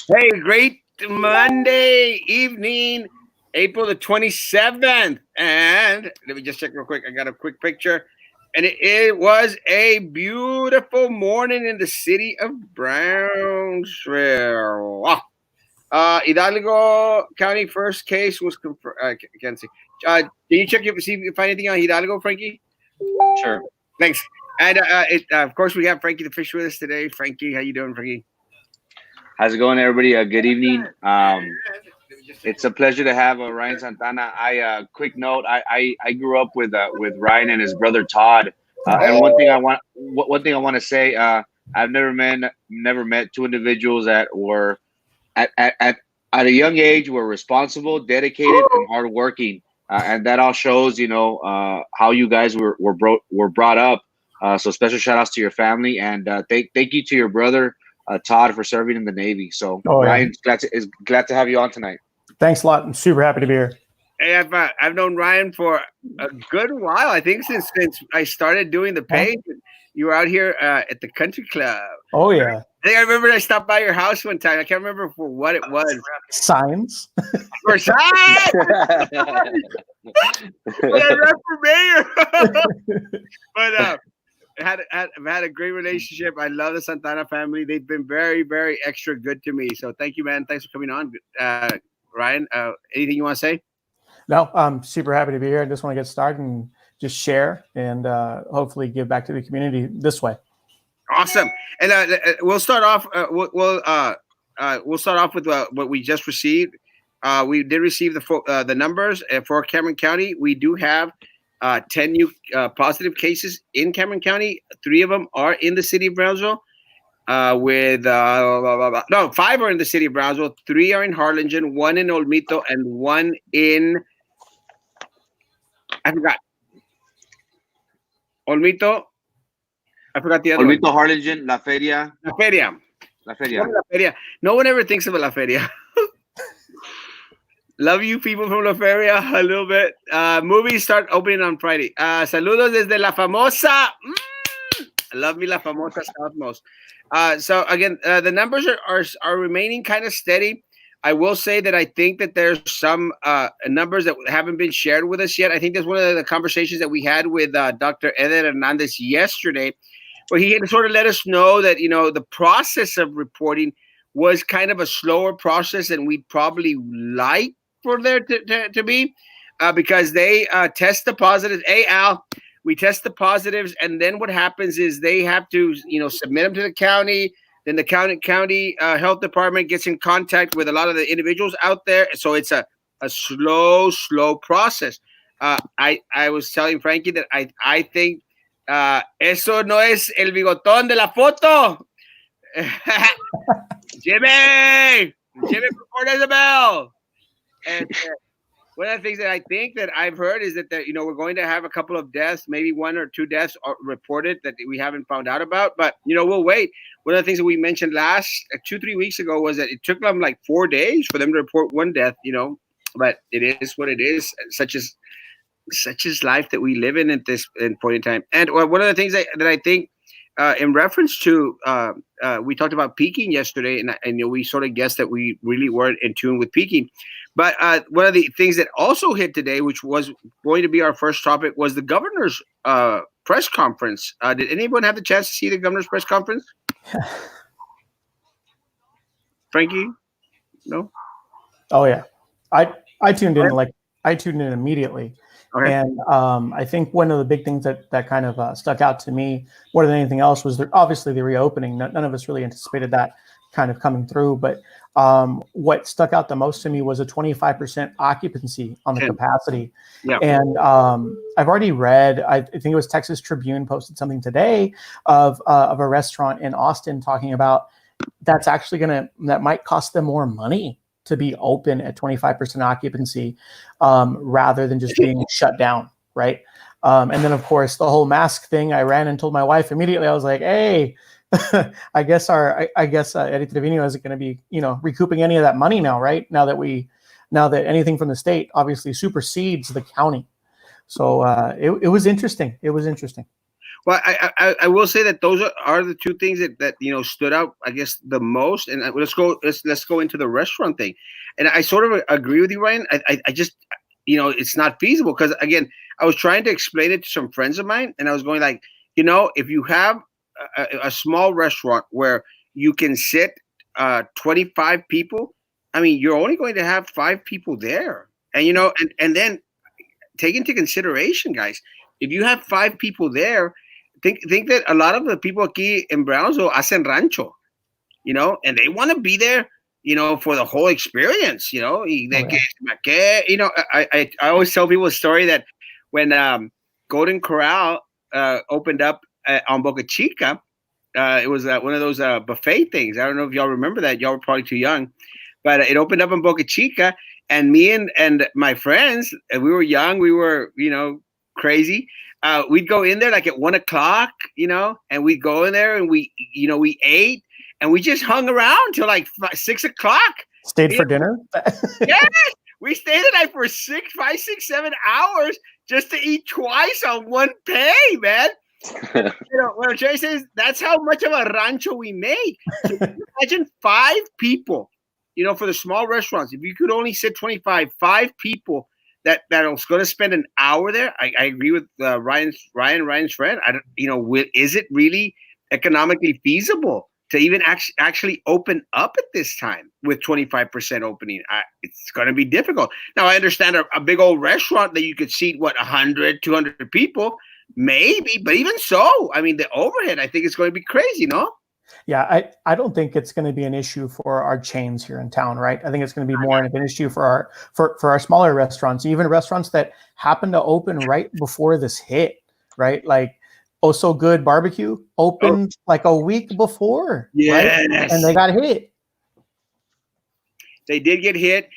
Hey, great Monday evening, April the 27th. And let me just check real quick. I got a quick picture. And it was a beautiful morning in the city of Brownsville. Hidalgo County first case was confirmed. I can't see. Can you check if see if you find anything on Hidalgo, Frankie? Sure. Thanks. And of course, we have Frankie the Fish with us today. Frankie, how you doing, Frankie? How's it going, everybody? Good evening. It's a pleasure to have Ryan Santana. Quick note. I grew up with Ryan and his brother Todd. And one thing I want to say. I've never met two individuals that were at a young age were responsible, dedicated, and hardworking. And that all shows, how you guys were brought up. So special shout outs to your family, and thank you to your brother Todd for serving in the Navy. So Ryan is glad to have you on tonight. Thanks a lot. I'm super happy to be here. Hey, I've known Ryan for a good while. I think since I started doing the page, you were out here at the country club. Oh yeah. I think I remember I stopped by your house one time. I can't remember for what it was. Science. For science. I ran for mayor. But I've had a great relationship. I love the Santana family. They've been very, very extra good to me. So thank you, man. Thanks for coming on, Ryan. Anything you want to say? No, I'm super happy to be here. I just want to get started and just share and hopefully give back to the community this way. Awesome. And we'll start off. We'll start off with what we just received. We did receive the numbers for Cameron County. We do have 10 new positive cases in Cameron County. 3 of them are in the city of Brownsville. 5 are in the city of Brownsville. 3 are in Harlingen. 1 in Olmito, and 1 in I forgot. Olmito. I forgot the other Olmito, one. Harlingen, La Feria. La Feria. La Feria. La Feria. No one ever thinks of La Feria. Love you people from La Feria a little bit. Movies start opening on Friday. Saludos desde La Famosa. I love me La Famosa Southmost. So again, the numbers are remaining kind of steady. I will say that I think that there's some numbers that haven't been shared with us yet. I think that's one of the conversations that we had with Dr. Eder Hernandez yesterday, where he had sort of let us know that, the process of reporting was kind of a slower process than we'd probably like for there to be, because they test the positives. Hey, Al, we test the positives, and then what happens is they have to, submit them to the county. Then the county health department gets in contact with a lot of the individuals out there. So it's a slow process. I was telling Frankie that I think eso no es el bigotón de la foto. Jimmy from Port Isabel. And one of the things that I think that I've heard is that we're going to have a couple of deaths, maybe 1 or 2 deaths reported that we haven't found out about. But, we'll wait. One of the things that we mentioned 2-3 weeks ago was that it took them like 4 days for them to report 1 death, but it is what it is. Such is life that we live in at this point in time. And one of the things that I think in reference to, we talked about peaking yesterday, and we sort of guessed that we really weren't in tune with peaking. But one of the things that also hit today, which was going to be our first topic, was the governor's press conference. Did anyone have the chance to see the governor's press conference? Frankie? No? Oh yeah. I tuned in I tuned in immediately. Okay. And I think one of the big things that kind of stuck out to me more than anything else was obviously the reopening. None of us really anticipated that kind of coming through, but what stuck out the most to me was a 25% occupancy on the capacity. Yeah. And I've already read, I think it was Texas Tribune posted something today of a restaurant in Austin talking about that might cost them more money to be open at 25% occupancy rather than just being shut down, right? And then, of course, the whole mask thing, I ran and told my wife immediately. I was like, hey, I guess Eddie Trevino isn't going to be, recouping any of that money now, right? Now that anything from the state obviously supersedes the county. So it was interesting. It was interesting. Well, I will say that those are the two things that stood out, I guess, the most. And let's go into the restaurant thing. And I sort of agree with you, Ryan. I just it's not feasible because again, I was trying to explain it to some friends of mine, and I was going like, if you have a small restaurant where you can sit 25 people, I mean, you're only going to have 5 people there, and and then take into consideration, guys, if you have 5 people there, think that a lot of the people aquí in Brownsville hacen rancho, and they want to be there, for the whole experience, I always tell people a story that when Golden Corral opened up on Boca Chica, it was one of those buffet things. I don't know if y'all remember that. Y'all were probably too young, but it opened up in Boca Chica, and me and my friends, we were young, we were crazy. We'd go in there like at 1 o'clock, and we'd go in there and we ate. And we just hung around till like 6 o'clock. Stayed for dinner? Yes, we stayed at night for 5, 6, 7 hours just to eat twice on one pay, man. What I'm trying to say is that's how much of a rancho we make. So imagine 5 people, for the small restaurants. If you could only sit 25, 5 people that are going to spend an hour there. I agree with Ryan's friend. Is it really economically feasible to even actually open up at this time with 25% opening? It's going to be difficult. Now, I understand a big old restaurant that you could seat, 100, 200 people, maybe. But even so, I mean, the overhead, I think it's going to be crazy, no? Yeah, I don't think it's going to be an issue for our chains here in town, right? I think it's going to be more of an issue for our smaller restaurants, even restaurants that happen to open right before this hit, right? Like, Oh So Good Barbecue opened like a week before, yes, right? And they got hit. They did get hit.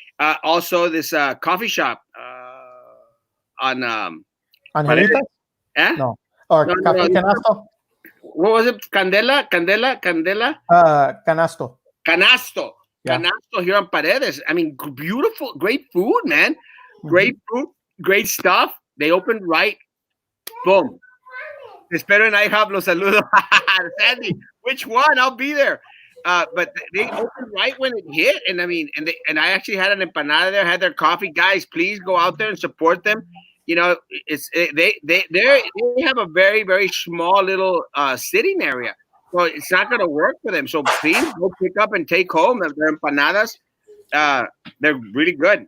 Also, this coffee shop on Jelitas? No. Or Café Canasto? What was it? Candela? Canasto. Yeah. Canasto here on Paredes. I mean, beautiful, great food, man. Great food, great stuff. They opened right. Boom. Espero en IHOP, los saludo. Sandy, which one? I'll be there. But they opened right when it hit, and I mean, and I actually had an empanada there, had their coffee. Guys, please go out there and support them. They have a very, very small little sitting area, so it's not going to work for them. So please go pick up and take home their empanadas. They're really good.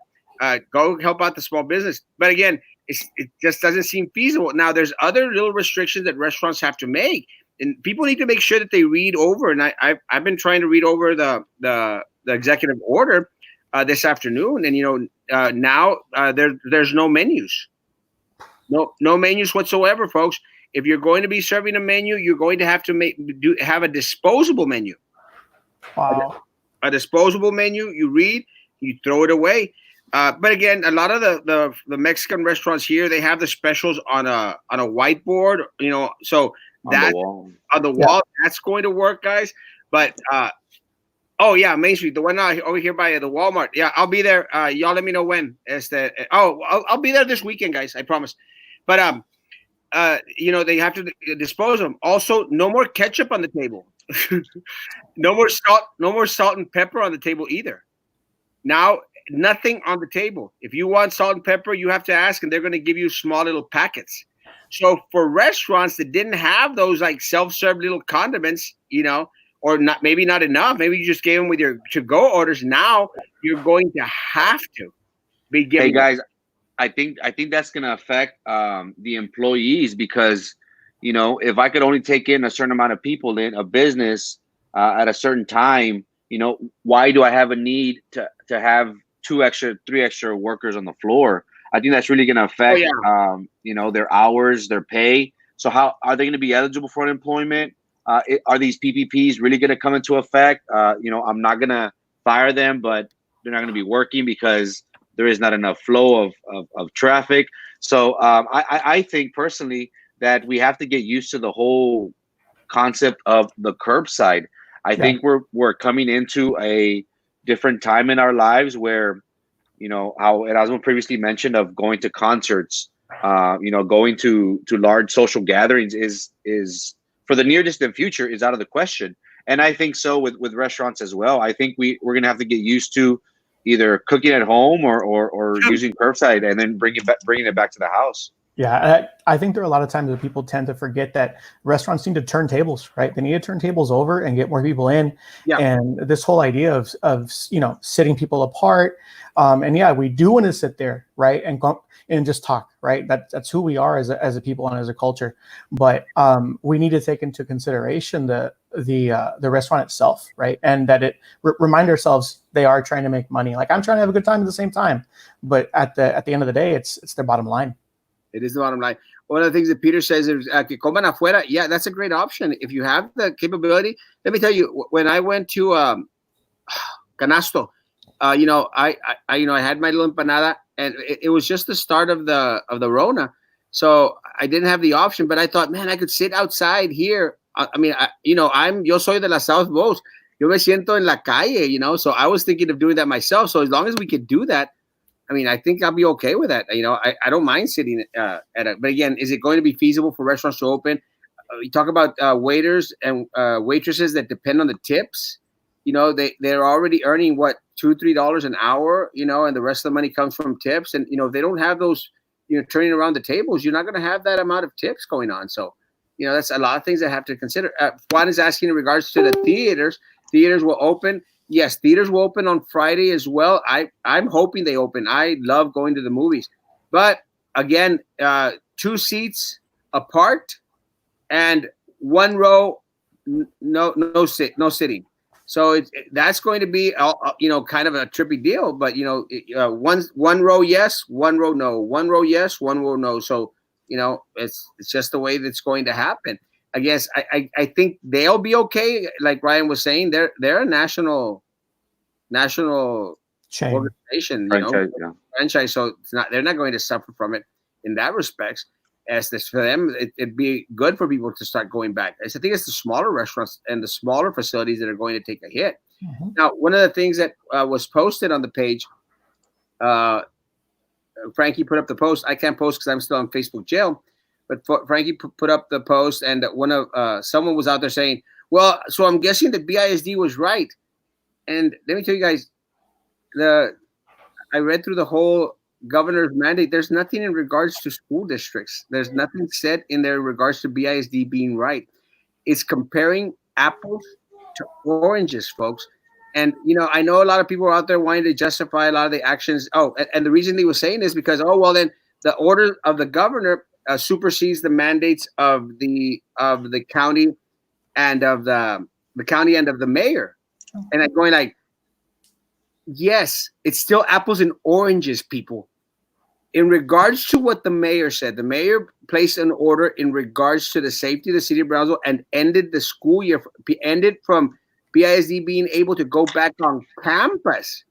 Go help out the small business. But again, it just doesn't seem feasible. Now, there's other little restrictions that restaurants have to make, and people need to make sure that they read over. And I've been trying to read over the executive order this afternoon, and now there's no menus, no menus whatsoever, folks. If you're going to be serving a menu, you're going to have to have a disposable menu. Wow. A disposable menu. You read, you throw it away. But again, a lot of the Mexican restaurants here, they have the specials on a whiteboard, so that on the wall, that's going to work, guys. But Main Street, the one over here by the Walmart. Yeah, I'll be there. Y'all let me know when. I'll be there this weekend, guys. I promise. But they have to dispose of them. Also, no more ketchup on the table. No more salt and pepper on the table either. Now, nothing on the table. If you want salt and pepper, you have to ask, and they're going to give you small little packets. So for restaurants that didn't have those like self-serve little condiments, or maybe not enough, maybe you just gave them with your to-go orders. Now you're going to have to be giving. Hey guys, I think that's going to affect the employees because, if I could only take in a certain amount of people in a business at a certain time, why do I have a need to have 3 extra workers on the floor? I think that's really going to affect, their hours, their pay. So how are they going to be eligible for unemployment? Are these PPPs really going to come into effect? I'm not going to fire them, but they're not going to be working because there is not enough flow of traffic. So I think personally that we have to get used to the whole concept of the curbside. I think we're coming into a different time in our lives where, how Erasmo previously mentioned of going to concerts, going to large social gatherings is for the near distant future is out of the question. And I think so with restaurants as well. I think we're going to have to get used to either cooking at home or using curbside and then bringing it back to the house. Yeah, I think there are a lot of times that people tend to forget that restaurants need to turn tables, right? They need to turn tables over and get more people in. Yeah. And this whole idea of sitting people apart, and we do want to sit there, right, and just talk, right? That's who we are as a people and as a culture. But we need to take into consideration the restaurant itself, right? And that remind ourselves they are trying to make money. Like, I'm trying to have a good time at the same time, but at the end of the day, it's their bottom line. It is the bottom line. One of the things that Peter says is que coman afuera. Yeah, that's a great option if you have the capability. Let me tell you, when I went to Canasto, I had my little empanada, and it was just the start of the Rona, so I didn't have the option. But I thought, man, I could sit outside here. Yo soy de la South Coast. Yo me siento en la calle, so I was thinking of doing that myself. So as long as we could do that, I mean, I think I'll be okay with that. I don't mind sitting but again, is it going to be feasible for restaurants to open? You talk about waiters and waitresses that depend on the tips. They're already earning $2-3 an hour, and the rest of the money comes from tips. And, if they don't have those, turning around the tables, you're not going to have that amount of tips going on. So, that's a lot of things that have to consider. Juan is asking in regards to the theaters. Theaters will open. Yes, theaters will open on Friday as well. I'm hoping they open. I love going to the movies. But, again, 2 seats apart and 1 row, no sitting. So that's going to be, kind of a trippy deal. But, one row yes, 1 row no. 1 row yes, 1 row no. So, it's just the way that's going to happen. I guess I think they'll be okay. Like Ryan was saying, they're a national chain organization, franchise. So they're not going to suffer from it in that respect. As this for them, it'd be good for people to start going back. I think it's the smaller restaurants and the smaller facilities that are going to take a hit. Mm-hmm. Now, one of the things that was posted on the page, Frankie put up the post. I can't post because I'm still in Facebook jail. But Frankie put up the post, and someone was out there saying, "Well, so I'm guessing that BISD was right." And let me tell you guys, I read through the whole governor's mandate. There's nothing in regards to school districts. There's nothing said in there in regards to BISD being right. It's comparing apples to oranges, folks. And I know a lot of people are out there wanting to justify a lot of the actions. Oh, and the reason he was saying is because then the order of the governor supersedes the mandates of the county and of the county and of the mayor. And I'm going like, yes, it's still apples and oranges, people. In regards to what the mayor said, the mayor placed an order in regards to the safety of the city of Brownsville and ended the school year, ended from BISD being able to go back on campus.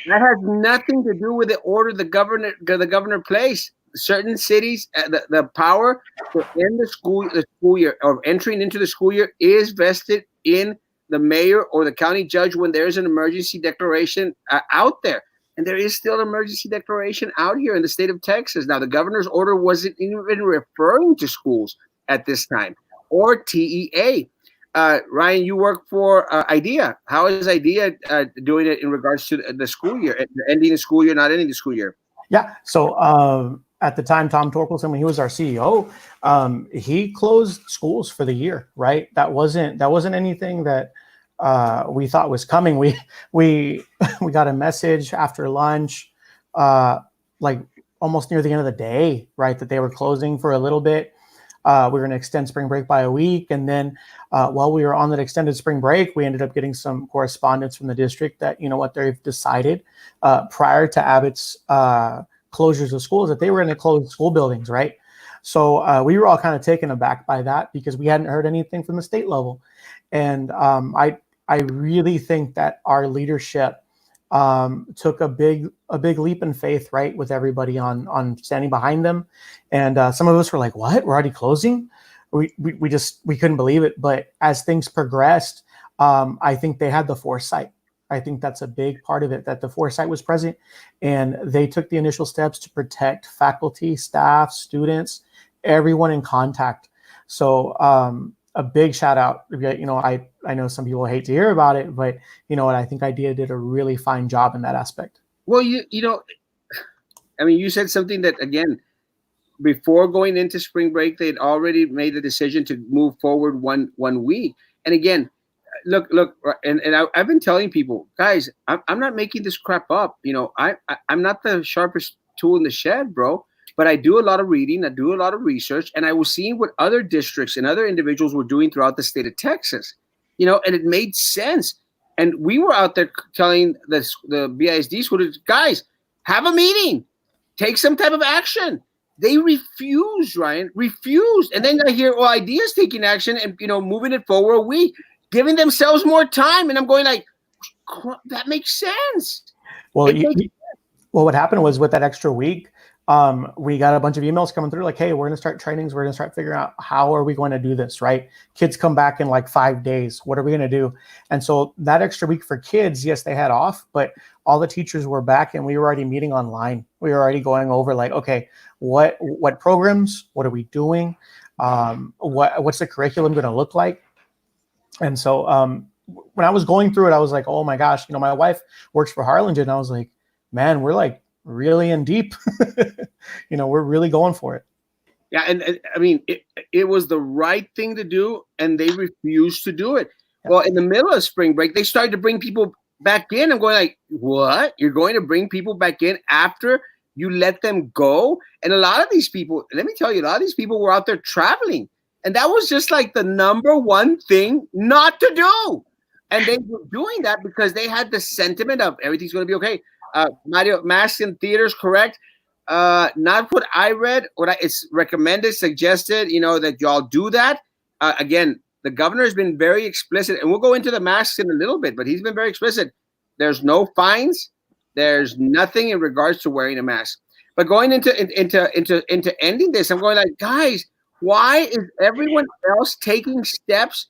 That has nothing to do with the order the governor placed. Certain cities, the power to end the school year or entering into the school year is vested in the mayor or the county judge when there's an emergency declaration out there. And there is still an emergency declaration out here in the state of Texas. Now, the governor's order wasn't even referring to schools at this time or TEA. Ryan, you work for IDEA. How is IDEA doing it in regards to the school year, ending the school year, not ending the school year? Yeah. So at the time, Tom Torkelson, when he was our CEO, he closed schools for the year. Right. That wasn't anything that we thought was coming. We got a message after lunch, like almost near the end of the day, right, that they were closing for a little bit. We were going to extend spring break by a week. And then while we were on that extended spring break, we ended up getting some correspondence from the district that, what they've decided prior to Abbott's closures of schools, that they were going to close school buildings, right? So we were all kind of taken aback by that because we hadn't heard anything from the state level. And I really think that our leadership took a big leap in faith, right, with everybody on standing behind them. And some of us were like, what? We're already closing? We couldn't believe it. But as things progressed, I think they had the foresight, I think that's a big part of it, that the foresight was present and they took the initial steps to protect faculty, staff, students, everyone in contact. So a big shout out. I know some people hate to hear about it, but you know what? I think IDEA did a really fine job in that aspect. Well, you said something that, again, before going into spring break, they'd already made the decision to move forward one week. And again, look, and I've been telling people, guys, I'm not making this crap up. I'm not the sharpest tool in the shed, bro. But I do a lot of reading, I do a lot of research, and I was seeing what other districts and other individuals were doing throughout the state of Texas, and it made sense. And we were out there telling the BISD students, guys, have a meeting, take some type of action. They refused, Ryan, refused. And then I hear, IDEA's taking action and, moving it forward a week, giving themselves more time. And I'm going like, that makes sense. Well, what happened was with that extra week, we got a bunch of emails coming through like, hey, we're going to start trainings. We're going to start figuring out how are we going to do this, right? Kids come back in like 5 days. What are we going to do? And so that extra week for kids, yes, they had off, but all the teachers were back and we were already meeting online. We were already going over like, okay, what programs, what are we doing? What's the curriculum going to look like? And so when I was going through it, I was like, oh my gosh, my wife works for Harlingen. And I was like, man, we're like really in deep. We're really going for it. Yeah, and I mean, it was the right thing to do, and they refused to do it. Yeah. Well, in the middle of spring break, they started to bring people back in. I'm going like, what? You're going to bring people back in after you let them go? And a lot of these people, let me tell you, a lot of these people were out there traveling, and that was just like the number one thing not to do. And they were doing that because they had the sentiment of everything's going to be okay. Mario, masks in theaters, correct? Not what I read. It's recommended, suggested, that y'all do that. Again, the governor has been very explicit, and we'll go into the masks in a little bit, but he's been very explicit. There's no fines. There's nothing in regards to wearing a mask. But going into ending this, I'm going like, guys, why is everyone else taking steps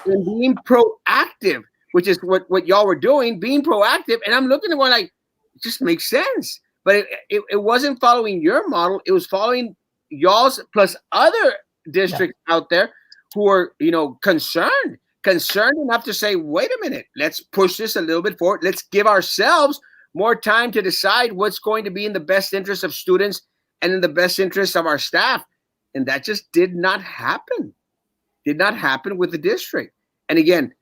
in being proactive, which is what y'all were doing, being proactive? And I'm looking and going like, it just makes sense. But it wasn't following your model. It was following y'all's plus other districts out there who are, concerned enough to say, wait a minute, let's push this a little bit forward. Let's give ourselves more time to decide what's going to be in the best interest of students and in the best interest of our staff. And that just did not happen. Did not happen with the district. And again,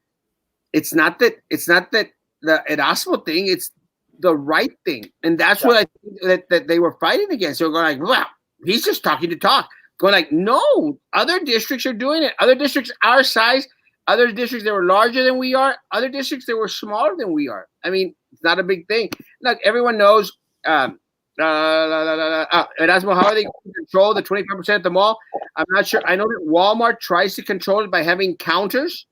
it's not that the Erasmo thing, it's the right thing. And that's what I think that they were fighting against. They were going like, wow, he's just talking to talk. Going like, no, other districts are doing it. Other districts our size, other districts that were larger than we are, other districts that were smaller than we are. I mean, it's not a big thing. Look, everyone knows Erasmo, how are they going to control the 25% at the mall? I'm not sure. I know that Walmart tries to control it by having counters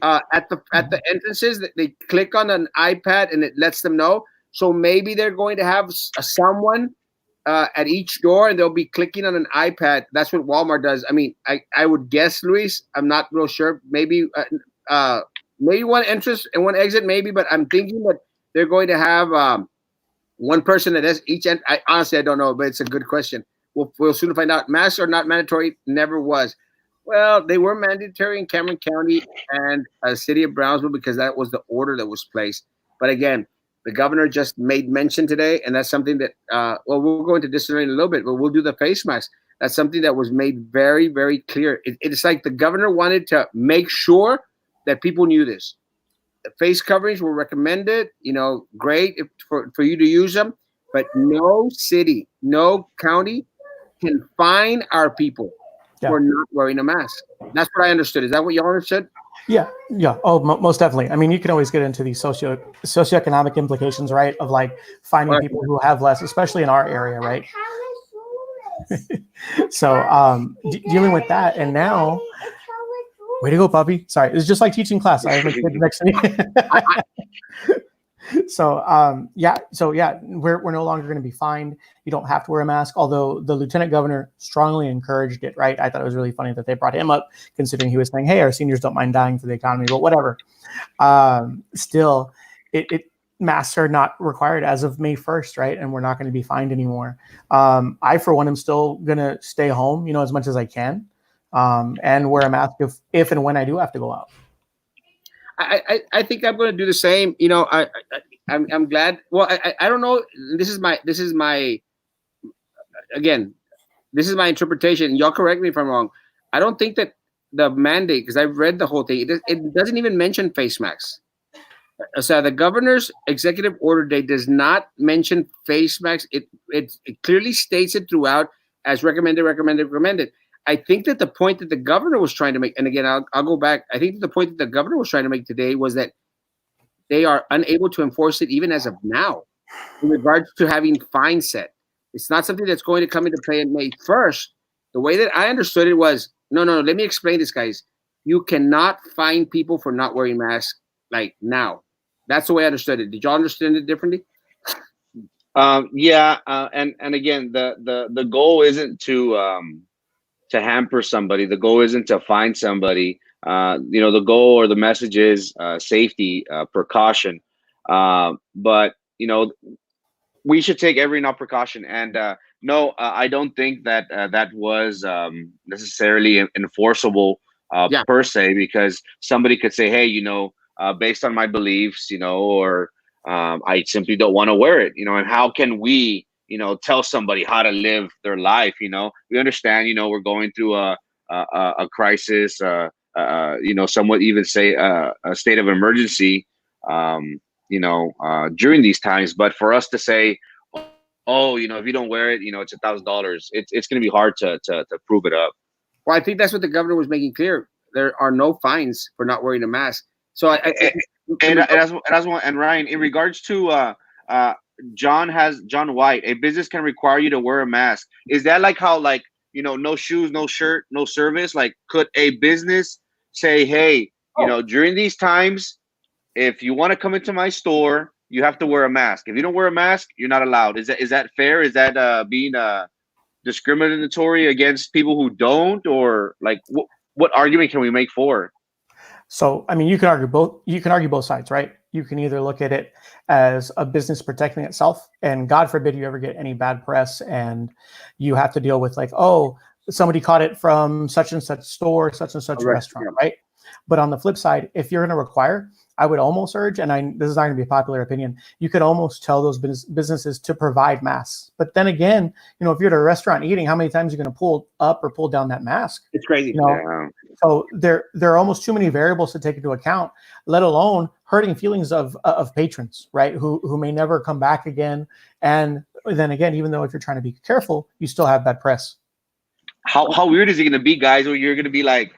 at the entrances. That they click on an iPad and it lets them know. So maybe they're going to have someone at each door, and they'll be clicking on an iPad. That's what Walmart does. I mean, I would guess, Luis. I'm not real sure. Maybe one entrance and one exit, maybe. But I'm thinking that they're going to have one person at each end. Honestly, I don't know, but it's a good question. We'll soon find out. Masks are not mandatory. Never was. Well, they were mandatory in Cameron County and city of Brownsville because that was the order that was placed. But again, the governor just made mention today, and that's something that, we'll go into this in a little bit, but we'll do the face mask. That's something that was made very, very clear. It's like the governor wanted to make sure that people knew this. The face coverings were recommended, great for you to use them, but no city, no county can fine our people for not wearing a mask. That's what I understood. Is that what y'all understood? Yeah. Oh, most definitely. I mean, you can always get into these socioeconomic implications, right? Of like finding people who have less, especially in our area, right? So dealing with that, and now, way to go, puppy. Sorry, it's just like teaching class. I have my kid next to me. So we're no longer going to be fined. You don't have to wear a mask, although the lieutenant governor strongly encouraged it, right? I thought it was really funny that they brought him up, considering he was saying, hey, our seniors don't mind dying for the economy, but whatever. Still, masks are not required as of May 1st, right? And we're not going to be fined anymore. I, for one, am still going to stay home, as much as I can, and wear a mask if and when I do have to go out. I think I'm going to do the same. I'm glad. Well, I don't know. This is my again. This is my interpretation. Y'all correct me if I'm wrong. I don't think that the mandate, because I've read the whole thing, it doesn't even mention face masks. So the governor's executive order date does not mention face masks. It clearly states it throughout as recommended. I think that the point that the governor was trying to make, and again, I'll go back. I think that the point that the governor was trying to make today was that they are unable to enforce it even as of now in regards to having fines set. It's not something that's going to come into play on May 1st. The way that I understood it was, no, let me explain this, guys. You cannot fine people for not wearing masks like now. That's the way I understood it. Did y'all understand it differently? Yeah, and again, the goal isn't to hamper somebody. The goal isn't to find somebody. The goal or the message is safety, precaution. But we should take every precaution. And no, I don't think that that was necessarily enforceable per se, because somebody could say, hey, based on my beliefs, or I simply don't want to wear it, and how can we, tell somebody how to live their life? We understand, we're going through a crisis, some would even say a state of emergency, during these times. But for us to say, oh, if you don't wear it, it's $1,000, it's going to be hard to prove it up. Well, I think that's what the governor was making clear. There are no fines for not wearing a mask. So and Ryan, in regards to John White, a business can require you to wear a mask. Is that like how, like, no shoes, no shirt, no service? Like, could a business say, hey, during these times, if you want to come into my store, you have to wear a mask. If you don't wear a mask, you're not allowed. Is that fair? Is that being discriminatory against people who don't? Or like, what argument can we make for? So, I mean, you can argue both sides, right? You can either look at it as a business protecting itself, and God forbid you ever get any bad press and you have to deal with, like, oh, somebody caught it from such and such store, such and such restaurant, right? But on the flip side, if you're going to require, I would almost urge, and this is not going to be a popular opinion, you could almost tell those businesses to provide masks. But then again, if you're at a restaurant eating, how many times are you going to pull up or pull down that mask? It's crazy. So there are almost too many variables to take into account, let alone hurting feelings of patrons, right? Who may never come back again. And then again, even though if you're trying to be careful, you still have bad press. How weird is it going to be, guys, where you're going to be like,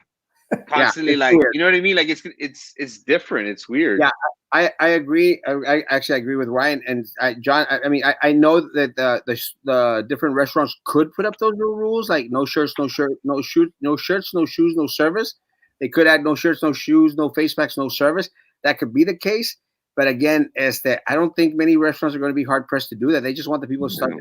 constantly, like, weird. You know what I mean? Like, it's different. It's weird. Yeah, I agree. I actually agree with Ryan and John. I know that the different restaurants could put up those new rules, like no shirts, no shirts, no shoes, no service. They could add no shirts, no shoes, no face masks, no service. That could be the case. But again, I don't think many restaurants are going to be hard pressed to do that. They just want the people to start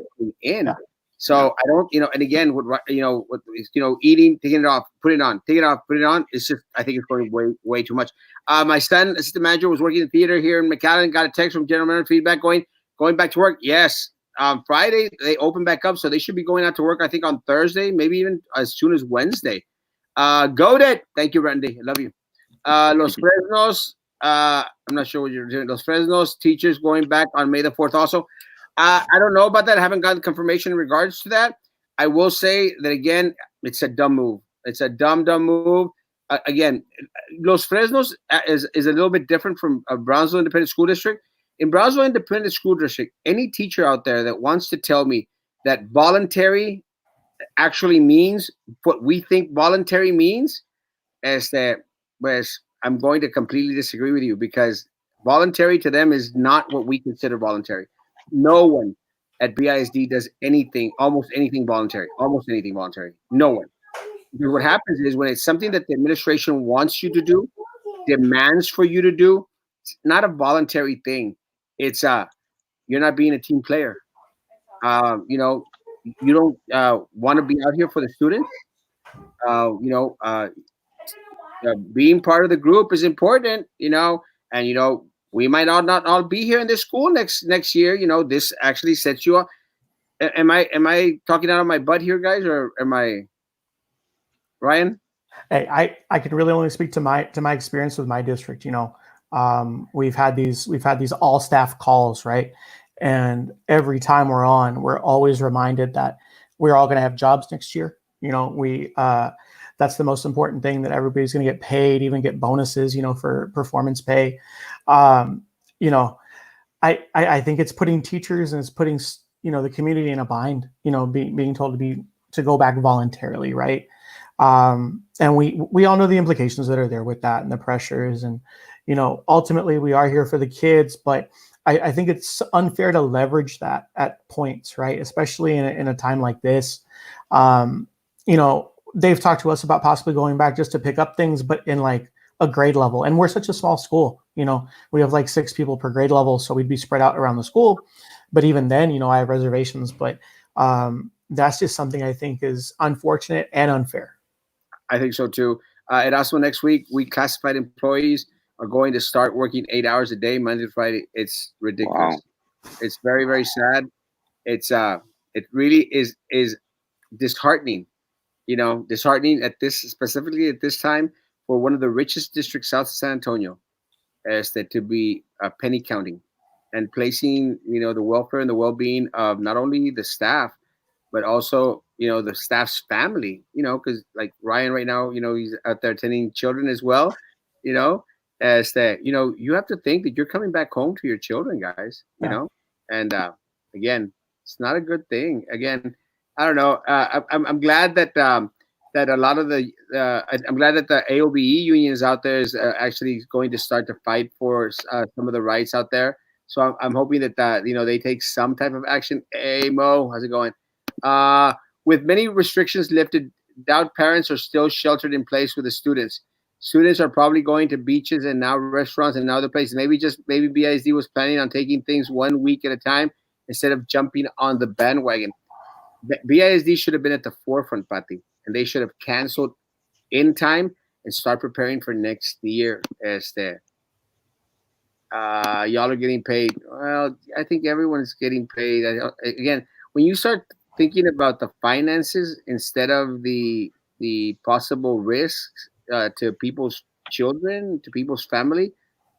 in. Yeah. So I don't, and again, eating, taking it off, put it on, take it off, put it on. It's just, I think it's going way too much. My son, assistant manager, was working in theater here in McAllen, got a text from general manager feedback going back to work. Yes. Friday, they open back up. So they should be going out to work, I think, on Thursday, maybe even as soon as Wednesday. Goated. Thank you, Randy. I love you. Los Fresnos, I'm not sure what you're doing. Los Fresnos teachers going back on May the 4th also. I don't know about that. I haven't gotten confirmation in regards to that. I will say that, again, it's a dumb move. It's a dumb move. Again, Los Fresnos is a little bit different from Brownsville Independent School District. In Brownsville Independent School District, any teacher out there that wants to tell me that voluntary actually means what we think voluntary means, is that, I'm going to completely disagree with you, because voluntary to them is not what we consider voluntary. No one at BISD does almost anything voluntary. No one. Because what happens is, when it's something that the administration wants you to do, demands for you to do, it's not a voluntary thing. It's you're not being a team player. You don't want to be out here for the students. Being part of the group is important, and We might not all be here in this school next year. This actually sets you up. Am I talking out of my butt here, guys, or am I, Ryan? Hey, I can really only speak to my experience with my district. We've had these all staff calls, right? And every time we're on, we're always reminded that we're all going to have jobs next year. That's the most important thing, that everybody's going to get paid, even get bonuses, for performance pay. I think it's putting teachers and it's putting, the community in a bind, being told to go back voluntarily. Right. And we all know the implications that are there with that and the pressures, and, ultimately we are here for the kids, but I think it's unfair to leverage that at points, right? Especially in a time like this. They've talked to us about possibly going back just to pick up things, but in like a grade level. And we're such a small school, we have like 6 people per grade level. So we'd be spread out around the school. But even then, I have reservations, but that's just something I think is unfortunate and unfair. I think so too. Erasmo, next week, classified employees are going to start working 8 hours a day, Monday to Friday. It's ridiculous. Wow. It's very, very sad. It really is disheartening. Disheartening specifically at this time for one of the richest districts south of San Antonio, to be penny counting and placing, the welfare and the well-being of not only the staff, but also, the staff's family, because like Ryan right now, he's out there attending children as well, as that, you have to think that you're coming back home to your children, guys, and again, it's not a good thing. Again, I don't know. I'm glad that that a lot of the I'm glad that the AOBE unions out there is actually going to start to fight for some of the rights out there. So I'm hoping that they take some type of action. Hey Mo, how's it going? With many restrictions lifted, doubt parents are still sheltered in place with the students. Students are probably going to beaches and now restaurants and other places. Maybe BISD was planning on taking things 1 week at a time instead of jumping on the bandwagon. BISD should have been at the forefront, Pati, and they should have canceled in time and start preparing for next year. Y'all are getting paid. Well, I think everyone's getting paid. Again, when you start thinking about the finances instead of the possible risks to people's children, to people's family,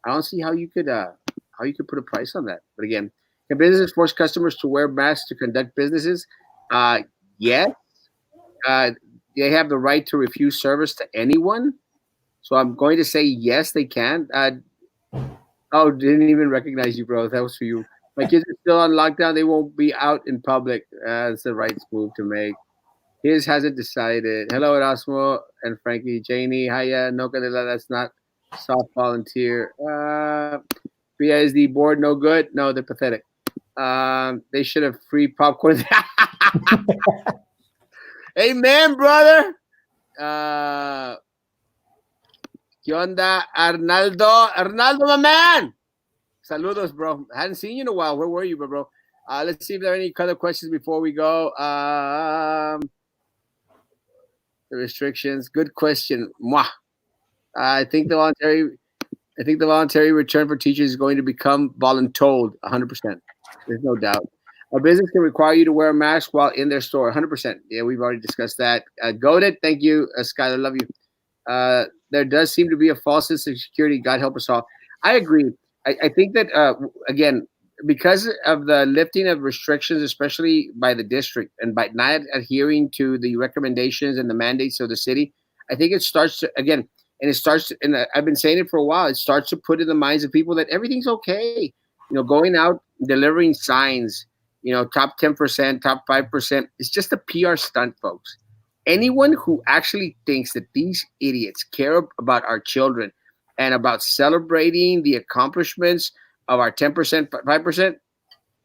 I don't see how you could put a price on that. But again, can businesses force customers to wear masks to conduct businesses? Yes. They have the right to refuse service to anyone. So I'm going to say yes, they can. Oh, didn't even recognize you, bro. That was for you. My kids are still on lockdown. They won't be out in public. That's the right move to make. His hasn't decided. Hello, Erasmo and Frankie. Janie, hiya. No Cadela, that's not soft volunteer. BISD board, no good. No, they're pathetic. They should have free popcorn. Amen, brother. ¿Qué onda, Arnaldo? Arnaldo, my man. Saludos, bro. I hadn't seen you in a while. Where were you, bro? Let's see if there are any other questions before we go. The restrictions. Good question. Mwah. I think the voluntary return for teachers is going to become voluntold 100%. There's no doubt. A business can require you to wear a mask while in their store 100%. Yeah, we've already discussed that. Goated. Thank you, Skylar. Love you. There does seem to be a false sense of security. God help us all. I agree. I think that, again, because of the lifting of restrictions, especially by the district, and by not adhering to the recommendations and the mandates of the city, I think it starts to, again, and I've been saying it for a while, it starts to put in the minds of people that everything's okay. Going out, delivering signs, top 10%, top 5%, it's just a PR stunt, folks. Anyone who actually thinks that these idiots care about our children and about celebrating the accomplishments of our 10%, 5%,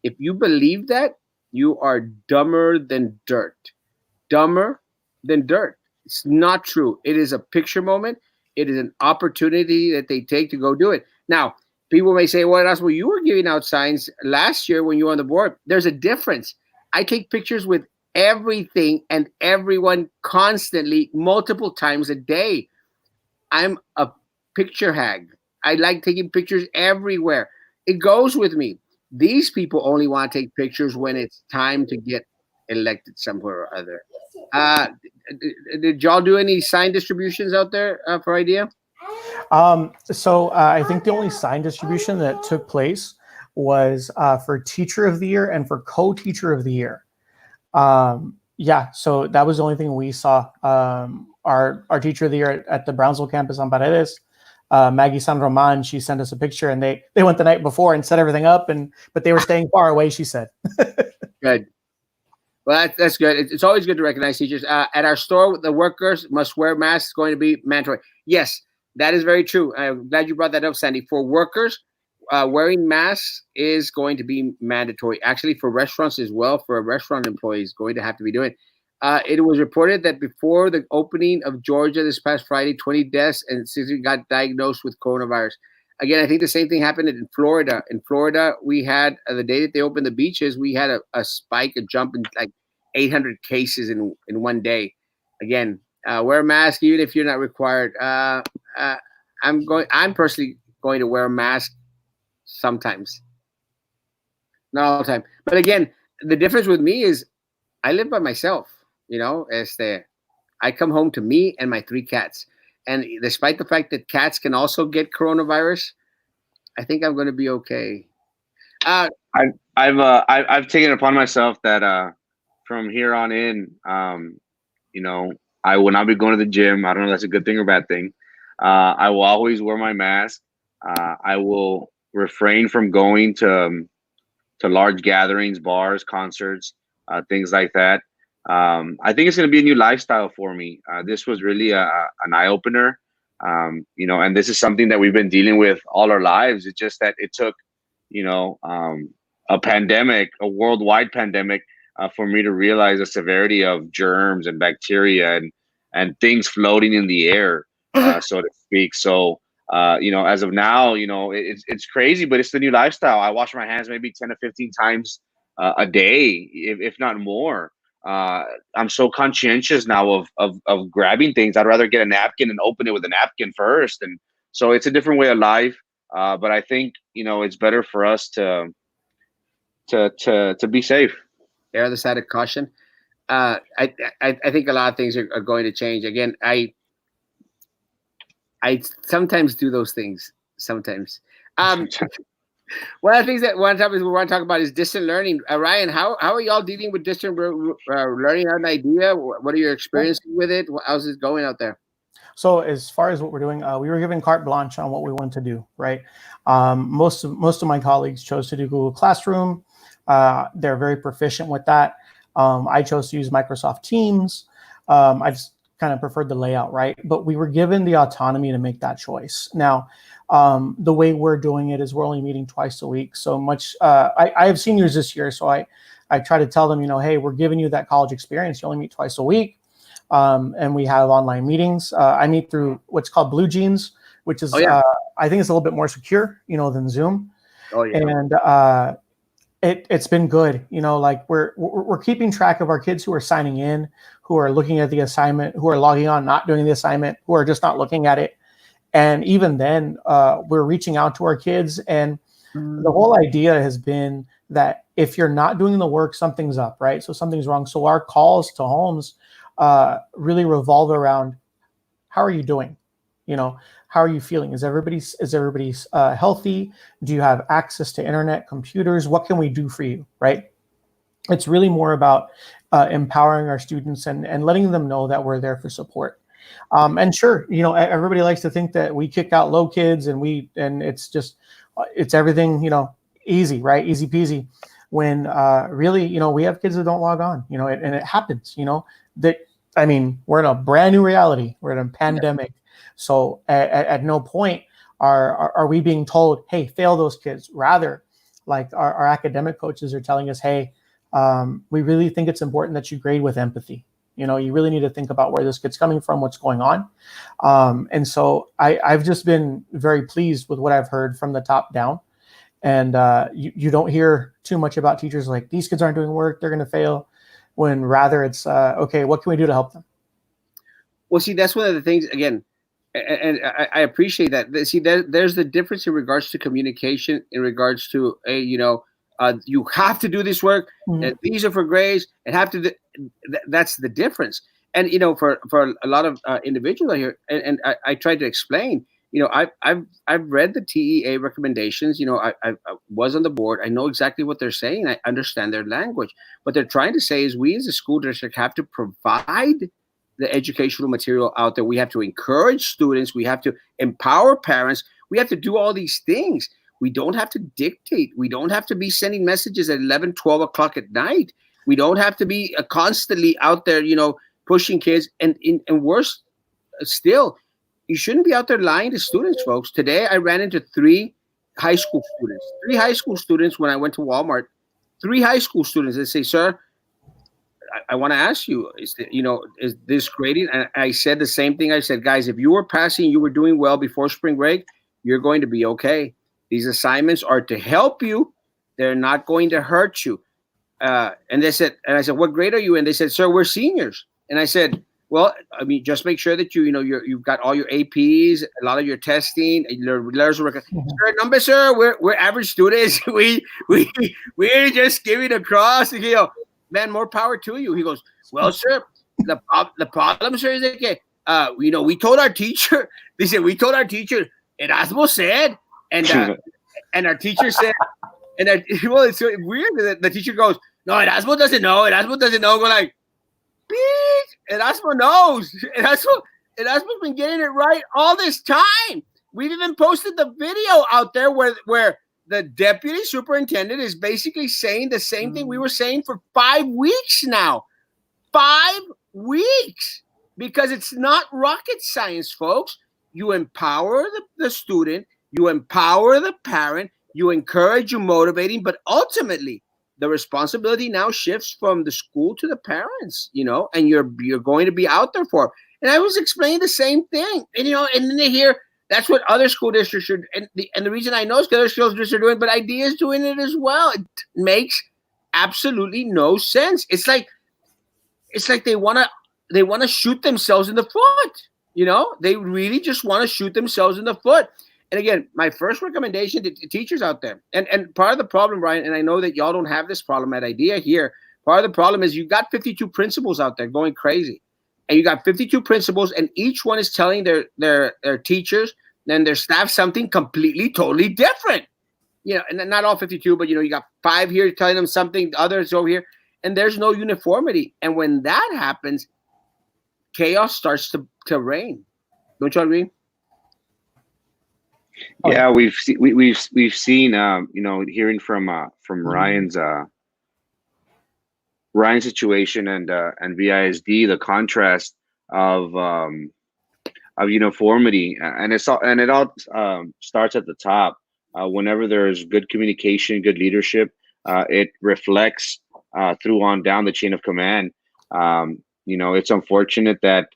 if you believe that, you are dumber than dirt. Dumber than dirt. It's not true. It is a picture moment. It is an opportunity that they take to go do it. Now, people may say, well, that's what you were giving out signs last year when you were on the board. There's a difference. I take pictures with everything and everyone constantly, multiple times a day. I'm a picture hag. I like taking pictures everywhere. It goes with me. These people only want to take pictures when it's time to get elected somewhere or other. Uh, did y'all do any sign distributions out there for idea? So I think the only sign distribution that took place was for Teacher of the Year and for Co-Teacher of the Year. Yeah, so that was the only thing we saw. Our Teacher of the Year at the Brownsville campus on Paredes, Maggie San Roman, she sent us a picture, and they went the night before and set everything up, but they were staying far away, she said. Good. Well, that's good. It's always good to recognize teachers. At our store, the workers must wear masks. Going to be mandatory. Yes, that is very true. I'm glad you brought that up, Sandy. For workers, wearing masks is going to be mandatory. Actually, for restaurants as well, for a restaurant employee is going to have to be doing it. It was reported that before the opening of Georgia this past Friday, 20 deaths and 60 got diagnosed with coronavirus. Again, I think the same thing happened in Florida. In Florida, we had the day that they opened the beaches, we had a spike, a jump in like 800 cases in one day. Again, wear a mask even if you're not required. I'm personally going to wear a mask sometimes, not all the time. But again, the difference with me is I live by myself. I come home to me and my 3 cats. And despite the fact that cats can also get coronavirus, I think I'm going to be okay. I've taken it upon myself that from here on in, I will not be going to the gym. I don't know if that's a good thing or bad thing. I will always wear my mask. I will refrain from going to large gatherings, bars, concerts, things like that. I think it's going to be a new lifestyle for me. This was really an eye opener, and this is something that we've been dealing with all our lives. It's just that it took, a pandemic, a worldwide pandemic, for me to realize the severity of germs and bacteria and things floating in the air, so to speak. So, as of now, it's crazy, but it's the new lifestyle. I wash my hands maybe 10 to 15 times a day, if not more. I'm so conscientious now of grabbing things. I'd rather get a napkin and open it with a napkin first. And so it's a different way of life. But I think, it's better for us to be safe. Err on the side of caution. I think a lot of things are going to change. Again, I sometimes do those things. Sometimes. One of the things that one topic we want to talk about is distant learning. Ryan, how are y'all dealing with distant learning? Have an idea? What are your experiences with it? How's it going out there? So as far as what we're doing, we were given carte blanche on what we want to do, right? Most of my colleagues chose to do Google Classroom. They're very proficient with that. I chose to use Microsoft Teams. I just kind of preferred the layout, right? But we were given the autonomy to make that choice. Now, the way we're doing it is we're only meeting twice a week. So much, I have seniors this year, so I try to tell them, hey, we're giving you that college experience. You only meet twice a week. And we have online meetings. I meet through what's called Blue Jeans, which is, I think it's a little bit more secure, than Zoom. Oh, yeah. And it's been good. Like we're keeping track of our kids who are signing in, who are looking at the assignment, who are logging on, not doing the assignment, who are just not looking at it. And even then, we're reaching out to our kids. And the whole idea has been that if you're not doing the work, something's up, right? So something's wrong. So our calls to homes really revolve around, how are you doing? How are you feeling? Is everybody healthy? Do you have access to internet, computers? What can we do for you, right? It's really more about empowering our students and letting them know that we're there for support. And sure, everybody likes to think that we kick out low kids and it's everything, easy, right? Easy peasy. When really, we have kids that don't log on, and it happens, we're in a brand new reality. We're in a pandemic. So at no point are we being told, hey, fail those kids. Rather, like our academic coaches are telling us, hey, we really think it's important that you grade with empathy. You really need to think about where this kid's coming from, what's going on. And so I've just been very pleased with what I've heard from the top down. And you don't hear too much about teachers like, these kids aren't doing work, they're going to fail, when rather it's, okay, what can we do to help them? Well, see, that's one of the things, again, and I appreciate that. See, there's the difference in regards to communication, in regards to you have to do this work, and these are for grades, and have to. That's the difference. And for a lot of individuals out here, and I tried to explain. I've read the TEA recommendations. I was on the board. I know exactly what they're saying. I understand their language. What they're trying to say is we as a school district have to provide the educational material out there. We have to encourage students. We have to empower parents. We have to do all these things. We don't have to dictate. We don't have to be sending messages at 11, 12 o'clock at night. We don't have to be constantly out there, pushing kids. And worse still, you shouldn't be out there lying to students, folks. Today, I ran into three high school students when I went to Walmart. 3 high school students that say, "Sir, I want to ask you, is this grading?" And I said the same thing. I said, "Guys, if you were passing, you were doing well before spring break, you're going to be okay. These assignments are to help you. They're not going to hurt you." And I said, "What grade are you in?" They said, "Sir, we're seniors." And I said, "Well, I mean, just make sure that you've got all your APs, a lot of your testing, your letters of recommendation." Sir, we're average students. We're just giving across. Man, more power to you. He goes, "Well, sir, the problem, sir, is that we told our teacher." They said, "We told our teacher, Erasmo said," and our teacher said, it's so weird that the teacher goes, "No, Erasmo doesn't know. Erasmo doesn't know." We're like, "Bitch, Erasmo knows. Erasmo's been getting it right all this time. We've even posted the video out there where the deputy superintendent is basically saying the same thing we were saying for 5 weeks now. 5 weeks. Because it's not rocket science, folks. You empower the student, you empower the parent, you encourage, you motivating, but ultimately the responsibility now shifts from the school to the parents, and you're going to be out there for. And I was explaining the same thing, and then they hear that's what other school districts should. And the reason I know is because other school districts are doing, but IDEA is doing it as well. It makes absolutely no sense. It's like they want to shoot themselves in the foot. They really just want to shoot themselves in the foot. And again, my first recommendation to teachers out there, and part of the problem, Ryan, and I know that y'all don't have this problem at IDEA here. Part of the problem is you've got 52 principals out there going crazy. And you got 52 principals, and each one is telling their teachers and their staff something completely, totally different. And not all 52, but you got 5 here telling them something, the others over here, and there's no uniformity. And when that happens, chaos starts to reign. Don't you agree? Yeah, we've seen hearing from Ryan's situation and BISD, the contrast of uniformity, and it all starts at the top. Whenever there's good communication, good leadership, it reflects through on down the chain of command. It's unfortunate that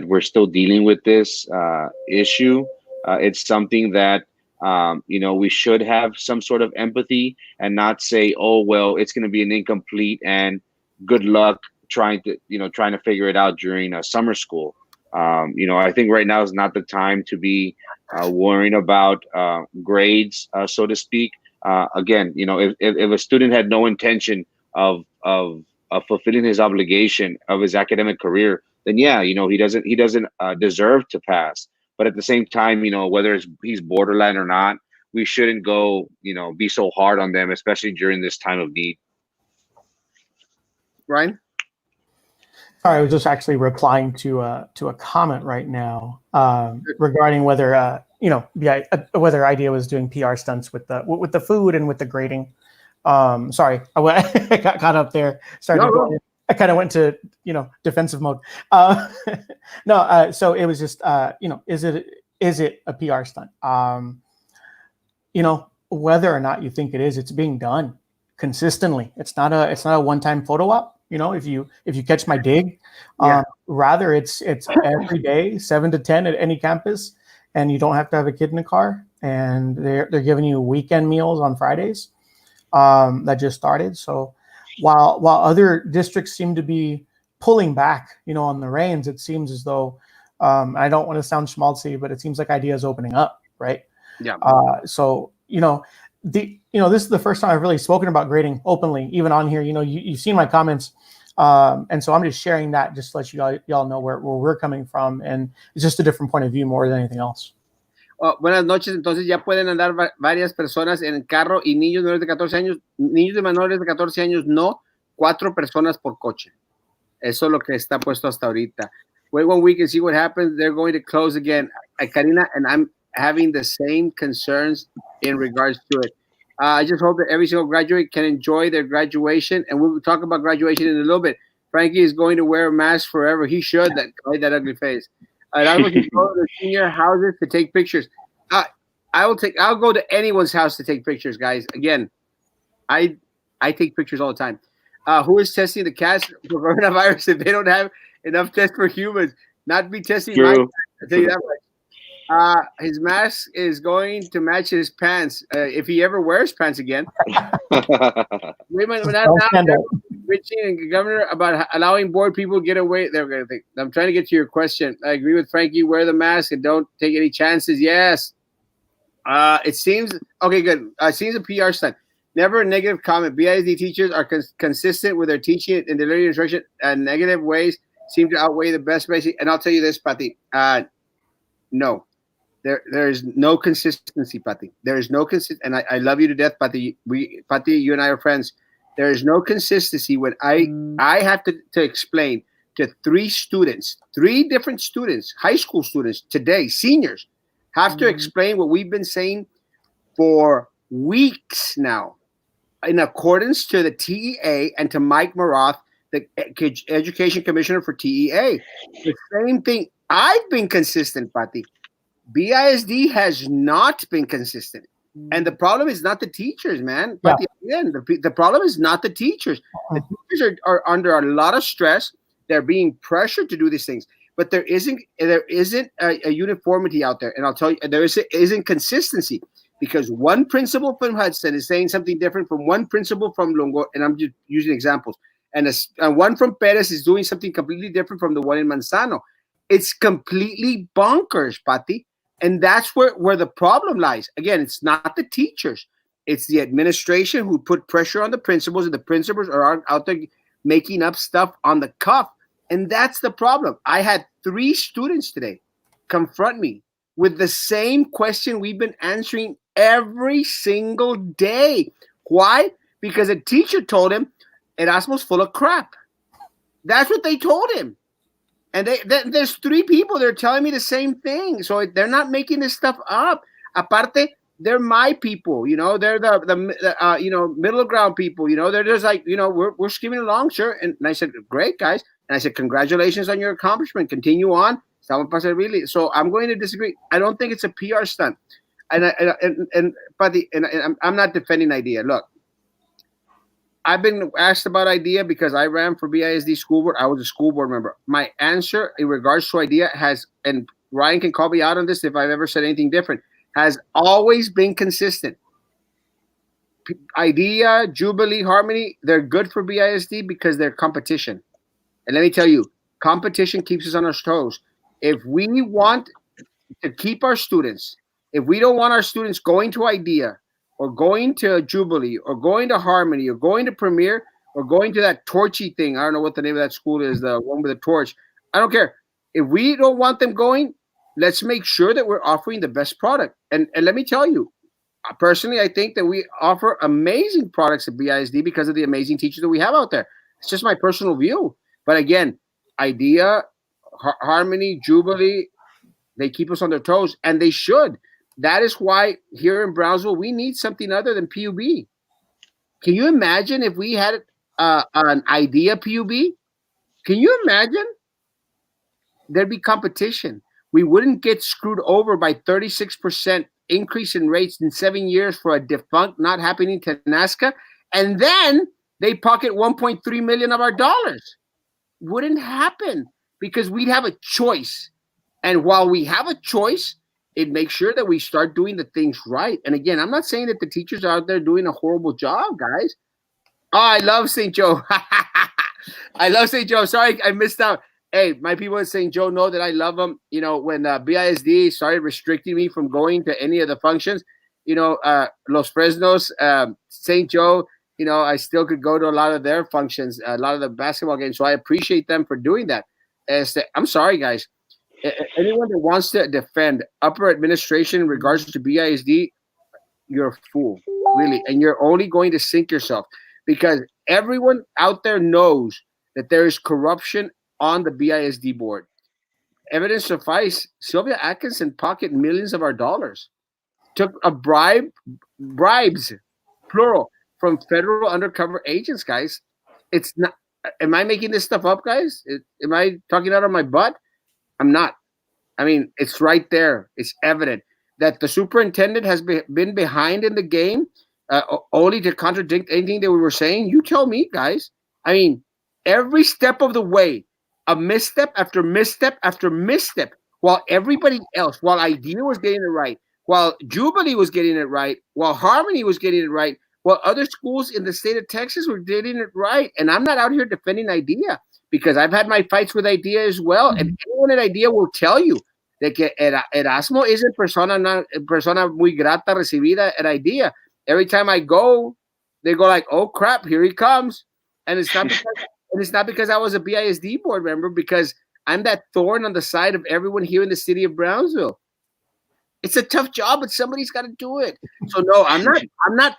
we're still dealing with this issue. It's something that we should have some sort of empathy and not say, "Oh, well, it's going to be an incomplete and good luck trying to figure it out during summer school." I think right now is not the time to be worrying about grades, so to speak. Again, if a student had no intention of fulfilling his obligation of his academic career, then yeah, he doesn't deserve to pass. But at the same time, whether he's borderline or not, we shouldn't go, be so hard on them, especially during this time of need. Ryan? Sorry, I was just actually replying to a comment right now regarding whether whether IDEA was doing PR stunts with the food and with the grading. Sorry, I got caught up there. I kind of went to defensive mode. So it was just is it a PR stunt? Whether or not you think it is, it's being done consistently. It's not a one-time photo op. If you catch my dig, rather it's every day, 7 to 10 at any campus, and you don't have to have a kid in the car, and they're giving you weekend meals on Fridays. That just started. So while other districts seem to be pulling back, on the reins, it seems as though I don't want to sound schmaltzy, but it seems like ideas opening up, right? Yeah. So this is the first time I've really spoken about grading openly, even on here. You've seen my comments, and so I'm just sharing that just to let y'all know where we're coming from, and it's just a different point of view more than anything else. Buenas noches. Entonces ya pueden andar varias personas en el carro y niños menores de 14 años, niños de menores de 14 años no, 4 personas por coche. Eso es lo que está puesto hasta ahorita. Wait 1 week and see what happens. They're going to close again. Karina, and I'm having the same concerns in regards to it. I just hope that every single graduate can enjoy their graduation, and we'll talk about graduation in a little bit. Frankie is going to wear a mask forever. He should. That ugly face. I was going to go to the senior houses to take pictures. I'll go to anyone's house to take pictures, guys. Again, I take pictures all the time. Who is testing the cats for coronavirus if they don't have enough tests for humans? Not be testing my cats, I'll tell you that much. His mask is going to match his pants if he ever wears pants again. Richie and Governor about allowing bored people to get away. I'm trying to get to your question. I agree with Frankie. Wear the mask and don't take any chances. Yes. It seems okay. Good. It seems a PR stunt. Never a negative comment. BISD teachers are consistent with their teaching and delivering instruction, and negative ways seem to outweigh the best basic. And I'll tell you this, Pati. No. There is no consistency, Pati. There is no consistency, and I love you to death, Pati. Pati, you and I are friends. There is no consistency when I have to explain to 3 different students, high school students today, seniors, have to explain what we've been saying for weeks now, in accordance to the TEA and to Mike Maroth, the Education Commissioner for TEA. The same thing. I've been consistent, Pati. BISD has not been consistent. And the problem is not the teachers, man. But again, the problem is not the teachers. The teachers are under a lot of stress. They're being pressured to do these things. But there isn't a uniformity out there. And I'll tell you, there isn't consistency, because one principal from Hudson is saying something different from one principal from Longo, and I'm just using examples. And one from Perez is doing something completely different from the one in Manzano. It's completely bonkers, Pati. And that's where the problem lies. Again, it's not the teachers. It's the administration who put pressure on the principals, and the principals are out there making up stuff on the cuff. And that's the problem. I had 3 students today confront me with the same question we've been answering every single day. Why? Because a teacher told him Erasmo's full of crap. That's what they told him. And there's 3 people that are telling me the same thing. So they're not making this stuff up. Aparte, they're my people. They're the middle ground people. They're just like, we're skimming along, sure. And I said, great, guys. And I said, congratulations on your accomplishment. Continue on. So I'm going to disagree. I don't think it's a PR stunt. And I'm not defending IDEA. Look, I've been asked about IDEA because I ran for BISD school board. I was a school board member. My answer in regards to IDEA has, and Ryan can call me out on this if I've ever said anything different, has always been consistent. IDEA, Jubilee, Harmony, they're good for BISD because they're competition. And let me tell you, competition keeps us on our toes. If we want to keep our students, if we don't want our students going to IDEA or going to Jubilee or going to Harmony or going to Premier or going to that torchy thing, I don't know what the name of that school is, the one with the torch. I don't care. If we don't want them going, let's make sure that we're offering the best product. And let me tell you, personally, I think that we offer amazing products at BISD because of the amazing teachers that we have out there. It's just my personal view. But again, IDEA, Harmony, Jubilee, they keep us on their toes, and they should. That is why here in Brownsville, we need something other than PUB. Can you imagine if we had an IDEA PUB? Can you imagine? There'd be competition. We wouldn't get screwed over by 36% increase in rates in 7 years for a defunct not happening to NASCA, and then they pocket $1.3 million of our dollars. Wouldn't happen because we'd have a choice. And while we have a choice, it makes sure that we start doing the things right. And again, I'm not saying that the teachers are out there doing a horrible job, guys. Oh, I love St. Joe. I love St. Joe. Sorry, I missed out. Hey, my people in St. Joe know that I love them. You know, when BISD started restricting me from going to any of the functions, you know, Los Fresnos, St. Joe, you know, I still could go to a lot of their functions, a lot of the basketball games. So I appreciate them for doing that. I'm sorry, guys. Anyone that wants to defend upper administration in regards to BISD, you're a fool, really. And you're only going to sink yourself because everyone out there knows that there is corruption on the BISD board. Evidence suffice, Sylvia Atkinson pocketed millions of our dollars, took a bribes, plural, from federal undercover agents, guys. It's not. Am I making this stuff up, guys? Am I talking out of my butt? I'm not. I mean, it's right there. It's evident that the superintendent has been behind in the game, only to contradict anything that we were saying. You tell me, guys. I mean, every step of the way, a misstep after misstep after misstep, while everybody else, while Idea was getting it right, while Jubilee was getting it right, while Harmony was getting it right, while other schools in the state of Texas were getting it right. And I'm not out here defending Idea because I've had my fights with Idea as well. And anyone at Idea will tell you de que Erasmo isn't persona muy grata recibida at Idea. Every time I go, they go like, "Oh crap, here he comes," and it's not because I was a BISD board member, because I'm that thorn on the side of everyone here in the city of Brownsville. It's a tough job, but somebody's got to do it. So no, I'm not.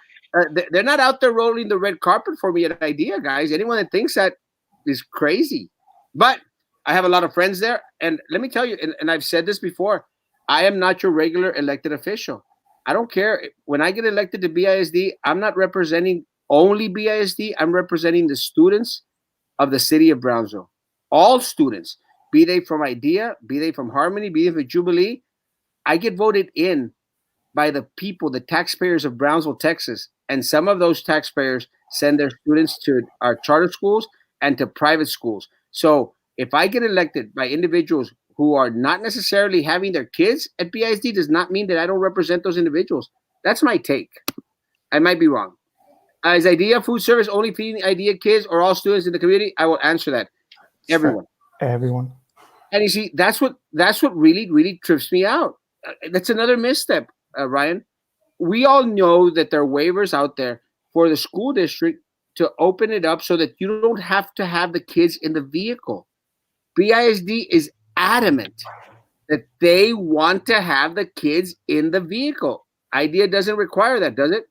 They're not out there rolling the red carpet for me at Idea, guys. Anyone that thinks that is crazy. But I have a lot of friends there, and let me tell you, and I've said this before, I am not your regular elected official. I don't care. When I get elected to BISD, I'm not representing only BISD. I'm representing the students of the city of Brownsville. All students, be they from Idea, be they from Harmony, be they from Jubilee. I get voted in by the people, the taxpayers of Brownsville, Texas. And some of those taxpayers send their students to our charter schools and to private schools. So if I get elected by individuals who are not necessarily having their kids at BISD, does not mean that I don't represent those individuals. That's my take. I might be wrong. Is Idea food service only feeding Idea kids or all students in the community? I will answer that. Everyone. Everyone. And you see, that's what really, really trips me out. That's another misstep, Ryan. We all know that there are waivers out there for the school district to open it up so that you don't have to have the kids in the vehicle. BISD is adamant that they want to have the kids in the vehicle. Idea doesn't require that, does it?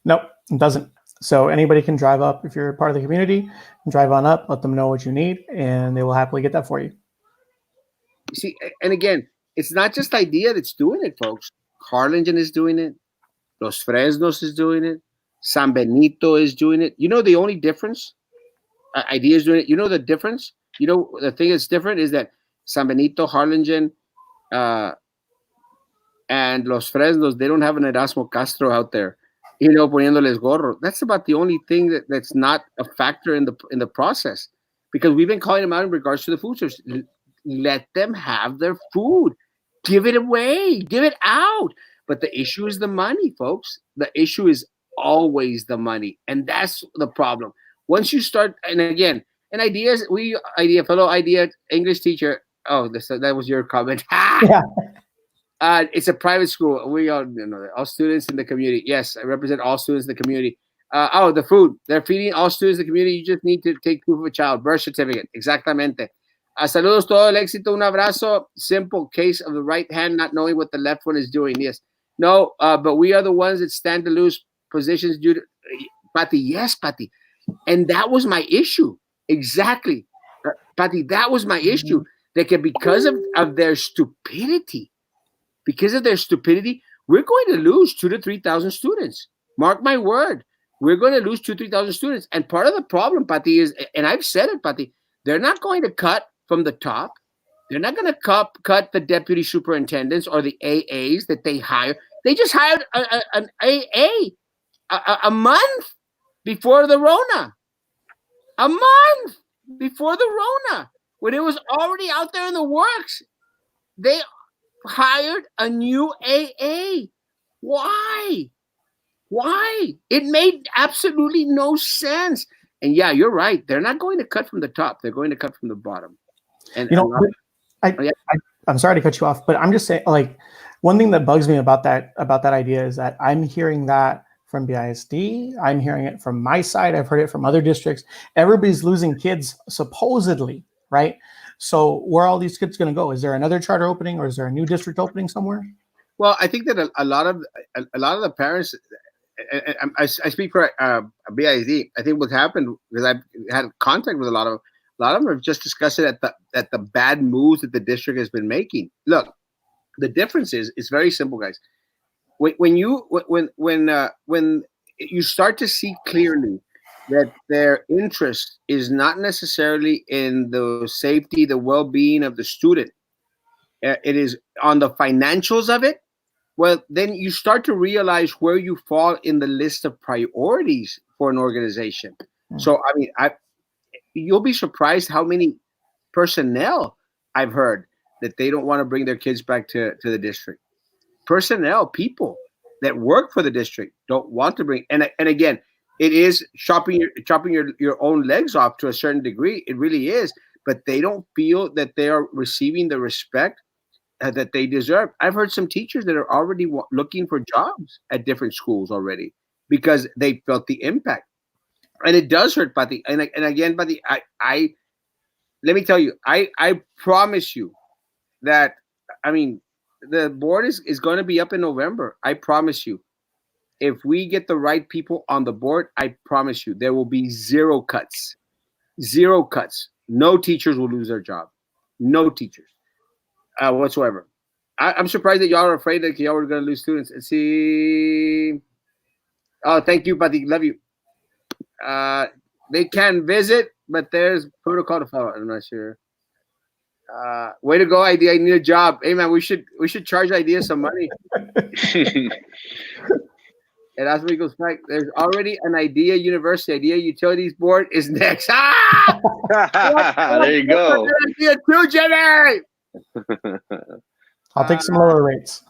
Nope, it doesn't. So anybody can drive up if you're part of the community, drive on up, let them know what you need, and they will happily get that for you. See, and again, it's not just Idea that's doing it, folks. Harlingen is doing it. Los Fresnos is doing it. San Benito is doing it. You know the only difference? Idea is doing it. You know the difference? You know the thing that's different is that San Benito, Harlingen, and Los Fresnos, they don't have an Erasmo Castro out there, you know, poniéndoles gorro. That's about the only thing that's not a factor in the process, because we've been calling them out in regards to the food service. Let them have their food. Give it away. Give it out. But the issue is the money, folks. The issue is always the money. And that's the problem. Once you start, and again, and fellow Idea English teacher. Oh, that was your comment. Yeah. It's a private school. We all know that. All students in the community. Yes, I represent all students in the community. The food. They're feeding all students in the community. You just need to take proof of a child. Birth certificate. Exactamente. Saludos, todo el éxito. Un abrazo. Simple case of the right hand not knowing what the left one is doing. Yes. No, but we are the ones that stand to lose positions due to Patty. Yes, Patty. And that was my issue. Exactly. Patty, that was my issue. That because of their stupidity, we're going to lose 2,000 to 3,000 students. Mark my word. We're going to lose 2,000 to 3,000 students. And part of the problem, Patty, is, and I've said it, Patty, they're not going to cut from the top. They're not going to cut the deputy superintendents or the AAs that they hire. They just hired an AA a month before the Rona. A month before the Rona, when it was already out there in the works. They hired a new AA. Why? It made absolutely no sense. And yeah, you're right. They're not going to cut from the top. They're going to cut from the bottom. And I'm sorry to cut you off, but I'm just saying, like, one thing that bugs me about that idea is that I'm hearing that from BISD. I'm hearing it from my side. I've heard it from other districts. Everybody's losing kids, supposedly, right? So where are all these kids going to go? Is there another charter opening, or is there a new district opening somewhere? Well, I think that a lot of the parents, I speak for BISD. I think what happened, because I've had contact with a lot of them, have just discussed it at the bad moves that the district has been making. Look, the difference is, it's very simple, guys. When you start to see clearly that their interest is not necessarily in the safety, the well-being of the student, it is on the financials of it. Well, then you start to realize where you fall in the list of priorities for an organization. So, I mean, you'll be surprised how many personnel I've heard that they don't want to bring their kids back to the district. Personnel, people that work for the district don't want to bring. And again, it is chopping your own legs off to a certain degree. It really is. But they don't feel that they are receiving the respect that they deserve. I've heard some teachers that are already looking for jobs at different schools already because they felt the impact. And it does hurt, Pati. And again, Pati, I let me tell you, I promise you that, I mean, the board is going to be up in November. I promise you. If we get the right people on the board, I promise you, there will be zero cuts. Zero cuts. No teachers will lose their job. No teachers whatsoever. I'm surprised that y'all are afraid that y'all are going to lose students. Let's see. Oh, thank you, Pati. Love you. They can visit, but there's protocol to follow. I'm not sure. Way to go, idea. I need a job. Hey man, we should charge ideas some money. Erasmo equals Mike. There's already an idea university. Idea utilities board is next. There you go. Idea too, Jimmy. I'll take some lower rates.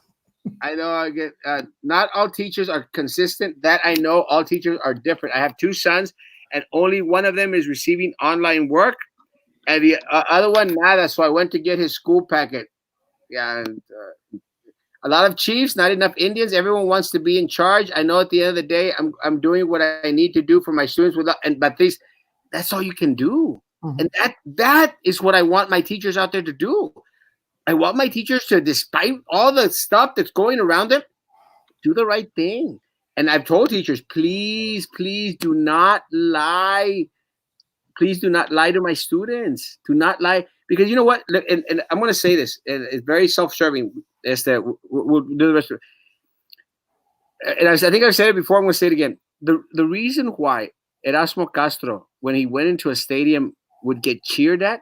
I know I get not all teachers are consistent. That I know. All teachers are different. I have two sons, and only one of them is receiving online work, and the other one nada. So I went to get his school packet. Yeah, and, a lot of chiefs, not enough Indians. Everyone wants to be in charge. I know at the end of the day, I'm doing what I need to do for my students. But that's all you can do. Mm-hmm. And that is what I want my teachers out there to do. I want my teachers to, despite all the stuff that's going around them, do the right thing. And I've told teachers, please do not lie. Please do not lie to my students. Do not lie. Because you know what? And I'm going to say this. And it's very self-serving. We'll do the rest of it. And I think I've said it before. I'm going to say it again. The reason why Erasmo Castro, when he went into a stadium, would get cheered at,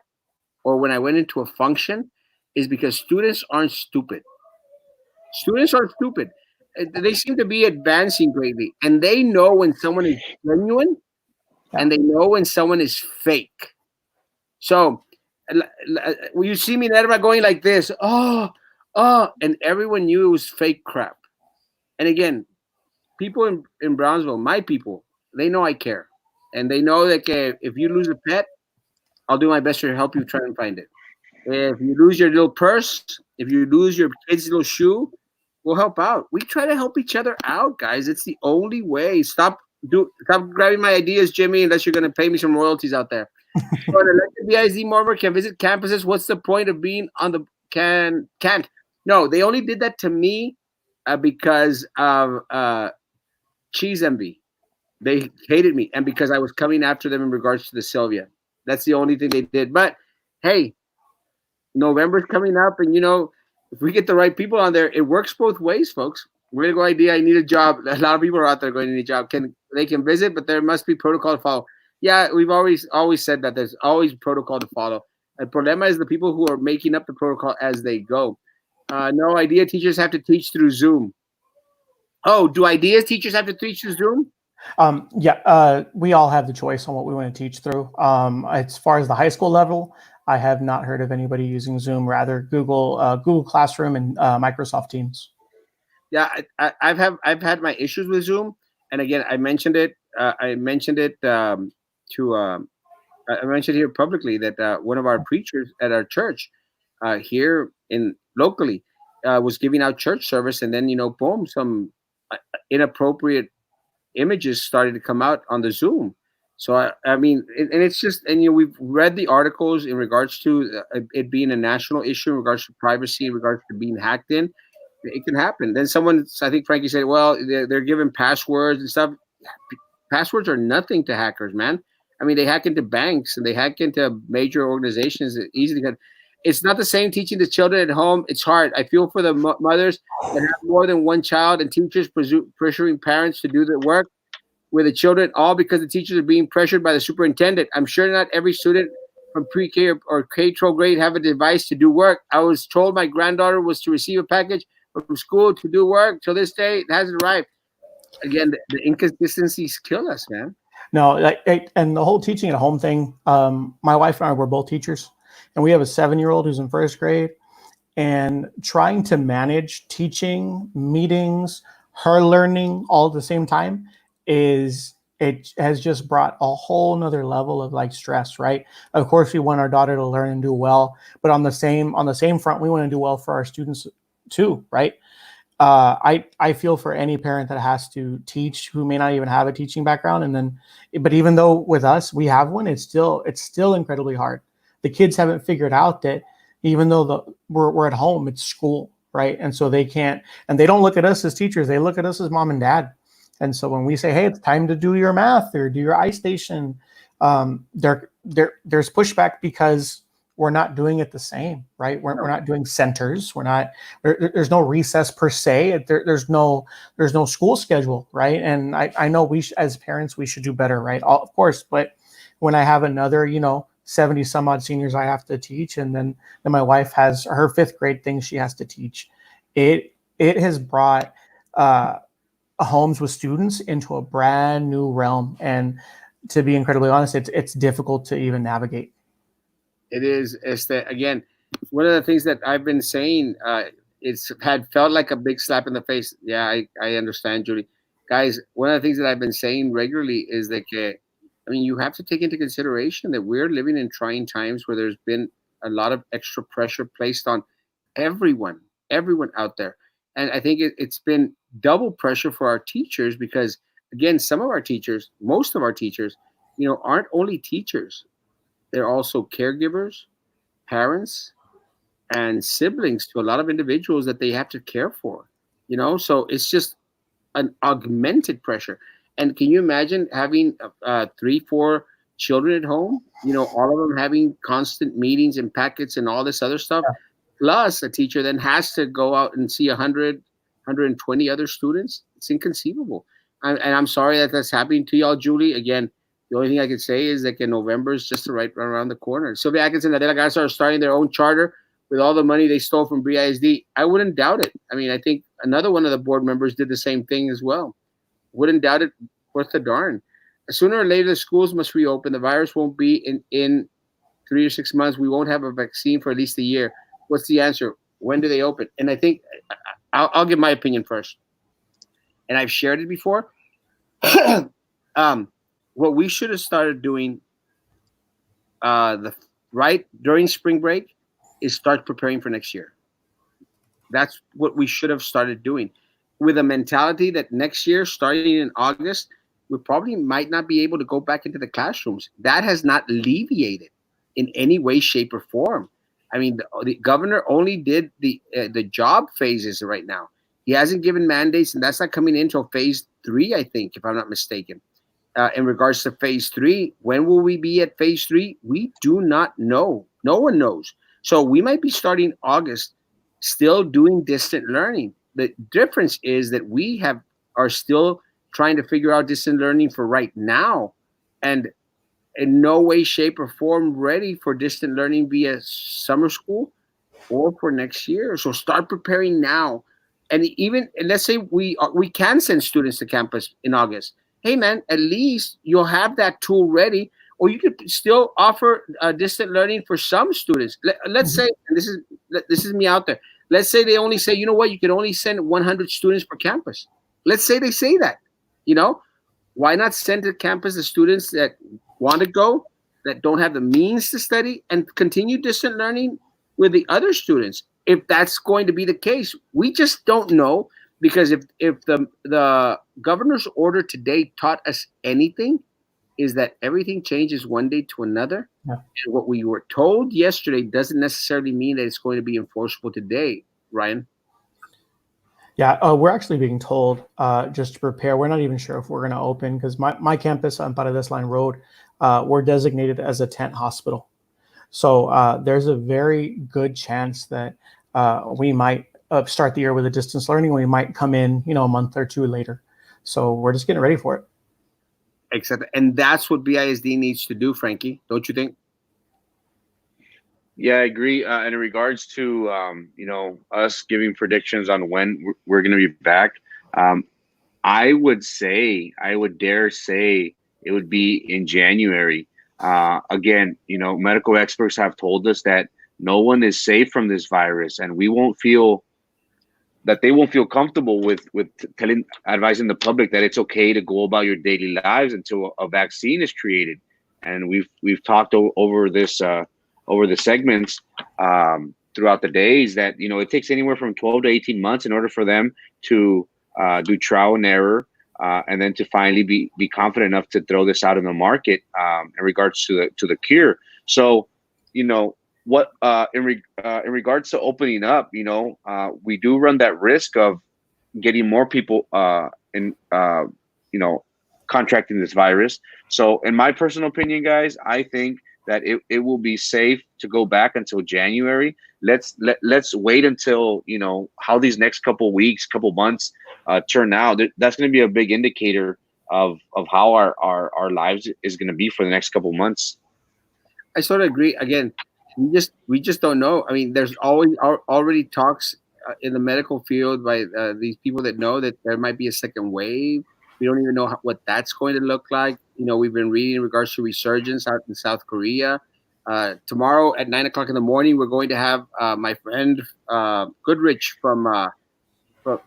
or when I went into a function, is because students aren't stupid. Students aren't stupid. They seem to be advancing greatly. And they know when someone is genuine, and they know when someone is fake. So when you see me in Edinburgh going like this, and everyone knew it was fake crap. And again, people in Brownsville, my people, they know I care. And they know that if you lose a pet, I'll do my best to help you try and find it. If you lose your little purse, if you lose your kid's little shoe, we'll help out. We try to help each other out, guys. It's the only way. Stop grabbing my ideas, Jimmy, unless you're going to pay me some royalties out there. So the BISD member can visit campuses. What's the point of being on the can't? No, they only did that to me because of cheese envy. They hated me, and because I was coming after them in regards to the Sylvia. That's the only thing they did. But hey, November's coming up, and if we get the right people on there, it works both ways, folks. We're gonna go idea. I need a job. A lot of people are out there going to need a job. They can visit, but there must be protocol to follow. Yeah, we've always said that there's always protocol to follow. The problema is the people who are making up the protocol as they go. No, idea teachers have to teach through Zoom. Oh, do ideas teachers have to teach through Zoom? We all have the choice on what we want to teach through. As far as the high school level, I have not heard of anybody using Zoom. Rather, Google Classroom and Microsoft Teams. Yeah, I've had my issues with Zoom, and again, I mentioned it to I mentioned here publicly that one of our preachers at our church here in locally was giving out church service, and then boom, some inappropriate images started to come out on the Zoom. So I mean, and it's just, and we've read the articles in regards to it being a national issue in regards to privacy, in regards to being hacked in. It can happen. Then someone, I think Frankie said, well, they're given passwords and stuff. Passwords are nothing to hackers, man. I mean, they hack into banks and they hack into major organizations that easily can. It's not the same teaching the children at home. It's hard. I feel for the mothers that have more than one child and teachers pressuring parents to do the work with the children, all because the teachers are being pressured by the superintendent. I'm sure not every student from pre-K or K-12 grade have a device to do work. I was told my granddaughter was to receive a package from school to do work. Till this day, it hasn't arrived. Again, the inconsistencies kill us, man. No, and the whole teaching at home thing. My wife and I were both teachers, and we have a 7-year-old who's in first grade, and trying to manage teaching, meetings, her learning all at the same time it has just brought a whole nother level of like stress, right? Of course, we want our daughter to learn and do well, but on the same front, we want to do well for our students too, right? I feel for any parent that has to teach who may not even have a teaching background, but even though with us we have one, it's still incredibly hard. The kids haven't figured out that even though we're at home, it's school, right? And so they can't, and they don't look at us as teachers; they look at us as mom and dad. And so when we say, "Hey, it's time to do your math or do your iStation," there's pushback because we're not doing it the same, right? We're not doing centers. There's no recess per se. There's no school schedule, right? And I know as parents, we should do better, right? Of course, but when I have another, 70 some odd seniors I have to teach, and then my wife has her 5th grade thing she has to teach, it has brought homes with students into a brand new realm. And to be incredibly honest, it's difficult to even navigate. It is. It's that, again, one of the things that I've been saying, it's had felt like a big slap in the face. Yeah, I understand, Julie. Guys, one of the things that I've been saying regularly is that, you have to take into consideration that we're living in trying times where there's been a lot of extra pressure placed on everyone out there. And I think it's been double pressure for our teachers because, again, most of our teachers, aren't only teachers. They're also caregivers, parents, and siblings to a lot of individuals that they have to care for, so it's just an augmented pressure. And can you imagine having 3-4 children at home, all of them having constant meetings and packets and all this other stuff, plus a teacher then has to go out and see 100, 120 other students? It's inconceivable. And I'm sorry that that's happening to y'all, Julie. Again, the only thing I can say is that November is just right around the corner. Sylvia Atkins and Adela Garza are starting their own charter with all the money they stole from BISD. I wouldn't doubt it. I think another one of the board members did the same thing as well. Wouldn't doubt it worth the darn. Sooner or later, the schools must reopen. The virus won't be in 3 or 6 months. We won't have a vaccine for at least a year. What's the answer? When do they open? And I think I'll give my opinion first. And I've shared it before. What we should have started doing during spring break is start preparing for next year. That's what we should have started doing, with a mentality that next year, starting in August, we probably might not be able to go back into the classrooms. That has not alleviated in any way, shape, or form. The governor only did the job phases right now. He hasn't given mandates, and that's not coming until phase 3, I think, if I'm not mistaken. In regards to phase 3, when will we be at phase 3? We do not know. No one knows. So we might be starting August, still doing distant learning. The difference is that we are still trying to figure out distant learning for right now, and in no way, shape, or form ready for distant learning via summer school or for next year. So start preparing now. And let's say we can send students to campus in August. Hey, man, at least you'll have that tool ready, or you could still offer distant learning for some students. Let's say, and this is me out there. Let's say they only say, you can only send 100 students per campus. Let's say they say that, why not send to campus the students that want to go, that don't have the means to study, and continue distant learning with the other students. If that's going to be the case, we just don't know, because if the governor's order today taught us anything, is that everything changes one day to another. Yeah. And what we were told yesterday doesn't necessarily mean that it's going to be enforceable today, Ryan. Yeah, we're actually being told just to prepare. We're not even sure if we're going to open, because my campus on Paredes Line Road, we're designated as a tent hospital. So there's a very good chance that we might start the year with a distance learning. We might come in, a month or two later. So we're just getting ready for it. Exactly. And that's what BISD needs to do, Frankie. Don't you think? Yeah, I agree. And in regards to us giving predictions on when we're going to be back, I would dare say it would be in January. Again, medical experts have told us that no one is safe from this virus, and they won't feel comfortable with advising the public that it's okay to go about your daily lives until a vaccine is created. And we've talked over this. Over the segments throughout the days that it takes anywhere from 12 to 18 months in order for them to do trial and error and then to finally be confident enough to throw this out in the market in regards to the cure. So what in regards to opening up, we do run that risk of getting more people contracting this virus. So in my personal opinion, guys, I think that it will be safe to go back until January. Let's wait until how these next couple weeks, couple months turn out. That's going to be a big indicator of how our lives is going to be for the next couple months. I sort of agree. Again, we just don't know. I mean, there's always already talks in the medical field by these people that know that there might be a second wave. We don't even know what that's going to look like. We've been reading in regards to resurgence out in South Korea. Tomorrow at 9:00 in the morning, we're going to have my friend Goodrich from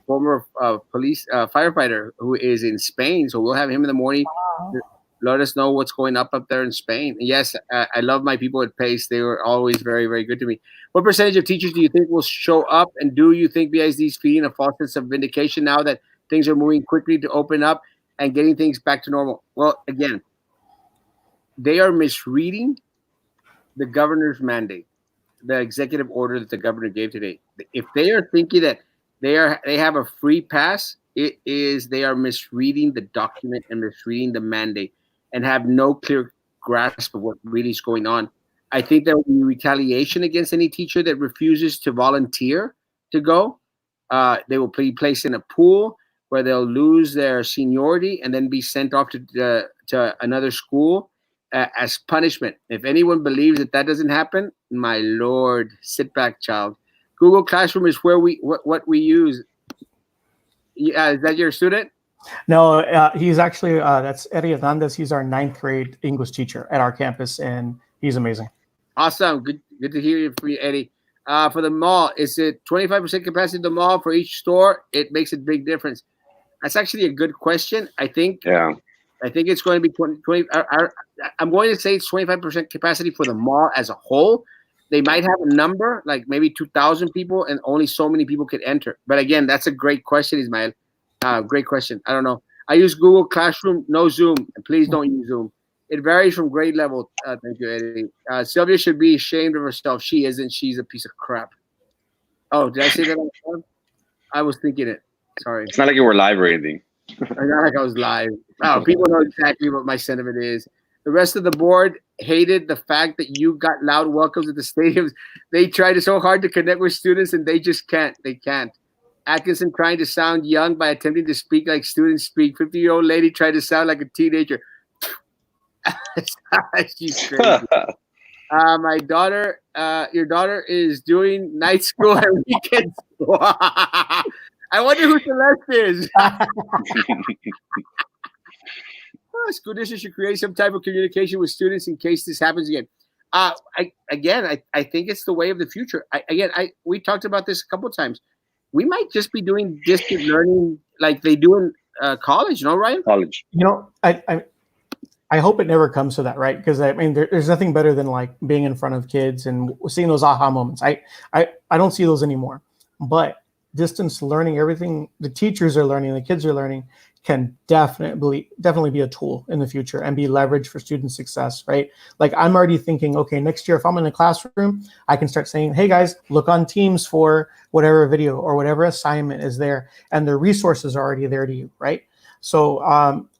former police firefighter who is in Spain. So we'll have him in the morning. Wow. Let us know what's going up there in Spain. Yes, I love my people at PACE. They were always very, very good to me. What percentage of teachers do you think will show up? And do you think BISD is feeding a false sense of vindication now that things are moving quickly to open up and getting things back to normal? Well, again, they are misreading the governor's mandate, the executive order that the governor gave today. If they are thinking that they have a free pass, they are misreading the document and misreading the mandate and have no clear grasp of what really is going on. I think there will be retaliation against any teacher that refuses to volunteer to go. They will be placed in a pool where they'll lose their seniority and then be sent off to another school as punishment. If anyone believes that doesn't happen, my Lord, sit back, child. Google Classroom is where what we use. Yeah, is that your student? No, he's actually that's Eddie Hernandez. He's our 9th grade English teacher at our campus, and he's amazing. Awesome, good to hear you from you, Eddie. For the mall, is it 25% capacity of the mall for each store? It makes a big difference. That's actually a good question. I think it's going to be 20. I'm going to say it's 25% capacity for the mall as a whole. They might have a number, like maybe 2,000 people, and only so many people could enter. But again, that's a great question, Ismael. Great question. I don't know. I use Google Classroom, no Zoom. Please don't use Zoom. It varies from grade level. Thank you, Eddie. Sylvia should be ashamed of herself. She isn't. She's a piece of crap. Oh, did I say that? I was thinking it. Sorry. It's not like you were live or anything. Not like I was live. Oh, people know exactly what my sentiment is. The rest of the board hated the fact that you got loud welcomes at the stadiums. They tried so hard to connect with students, and they just can't. They can't. Atkinson trying to sound young by attempting to speak like students speak. 50-year-old lady tried to sound like a teenager. She's crazy. My daughter, your daughter is doing night school and weekend school. I wonder who Celeste is. School districts should create some type of communication with students in case this happens again. I think it's the way of the future. We talked about this a couple of times. We might just be doing distant learning like they do in college, no, Ryan? College. I I hope it never comes to that, right? Because I mean, there's nothing better than like being in front of kids and seeing those aha moments. I don't see those anymore. But distance learning, everything the teachers are learning, the kids are learning, can definitely be a tool in the future and be leveraged for student success, right? Like I'm already thinking, okay, next year if I'm in a classroom, I can start saying, hey guys, look on Teams for whatever video or whatever assignment is there, and the resources are already there to you, right? So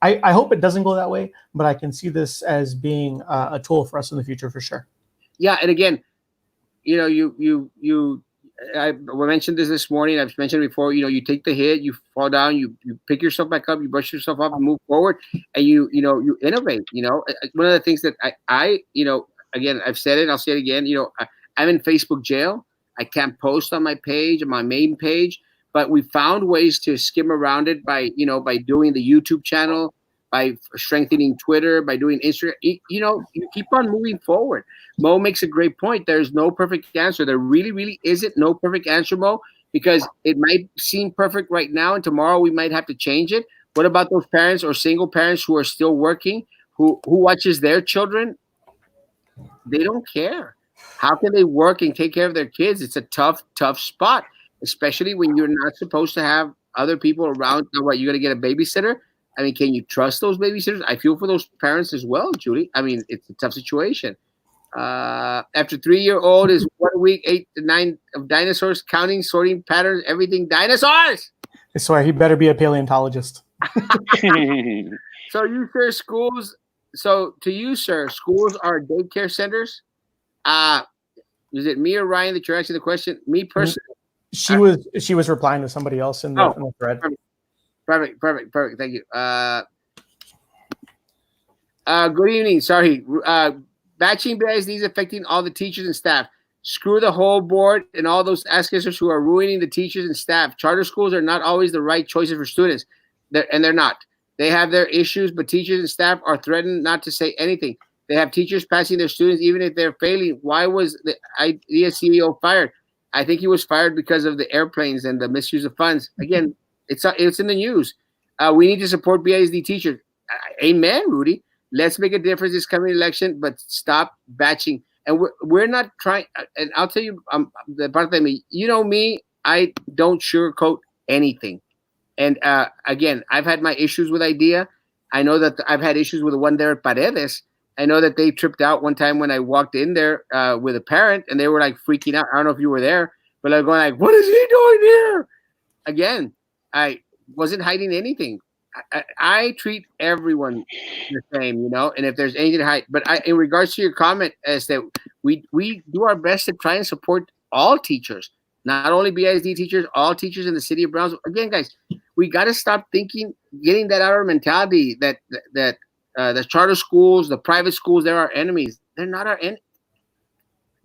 I hope it doesn't go that way, but I can see this as being a tool for us in the future for sure. Yeah, and again, you know, I mentioned this morning. I've mentioned it before. You know, you take the hit, you fall down, you pick yourself back up, you brush yourself up, and move forward, and you innovate. You know, one of the things that I you know, again, I've said it, I'll say it again. You know, I'm in Facebook jail. I can't post on my page, on my main page, but we found ways to skim around it by doing the YouTube channel, by strengthening Twitter, by doing Instagram. You know, you keep on moving forward. Mo makes a great point. There's no perfect answer. There really, really isn't no perfect answer, Mo, because it might seem perfect right now, and tomorrow we might have to change it. What about those parents or single parents who are still working, who watches their children? They don't care. How can they work and take care of their kids? It's a tough spot, especially when you're not supposed to have other people around. What, you're going to get a babysitter? I mean, can you trust those babysitters? I feel for those parents as well, Julie. I mean, it's a tough situation. After 3-year-old is 1 week, 8 to 9 of dinosaurs, counting, sorting patterns, everything dinosaurs. I swear he better be a paleontologist. So you, sir, schools. So to you, sir, schools are daycare centers. Is it me or Ryan that you're asking the question? Me personally. She was replying to somebody else in the thread. Perfect. Thank you. Good evening. Sorry. Batching BISD is affecting all the teachers and staff. Screw the whole board and all those askers who are ruining the teachers and staff. Charter schools are not always the right choices for students. They're not. They have their issues, but teachers and staff are threatened not to say anything. They have teachers passing their students even if they're failing. Why was the IDEA CEO fired? I think he was fired because of the airplanes and the misuse of funds. Again, it's in the news. We need to support BISD teachers. Amen, Rudy. Let's make a difference this coming election, but stop batching. And we're not trying. And I'll tell you, the part of me, you know me, I don't sugarcoat anything. And again, I've had my issues with IDEA. I know that I've had issues with the one there at Paredes. I know that they tripped out one time when I walked in there with a parent, and they were like freaking out. I don't know if you were there, but I was going like, "What is he doing here?" Again, I wasn't hiding anything. I treat everyone the same, you know. And if there's anything to hide, but in regards to your comment, as that we do our best to try and support all teachers, not only BISD teachers, all teachers in the city of Brownsville. Again, guys, we got to stop getting that out of our mentality that the charter schools, the private schools, they're our enemies. They're not our enemies.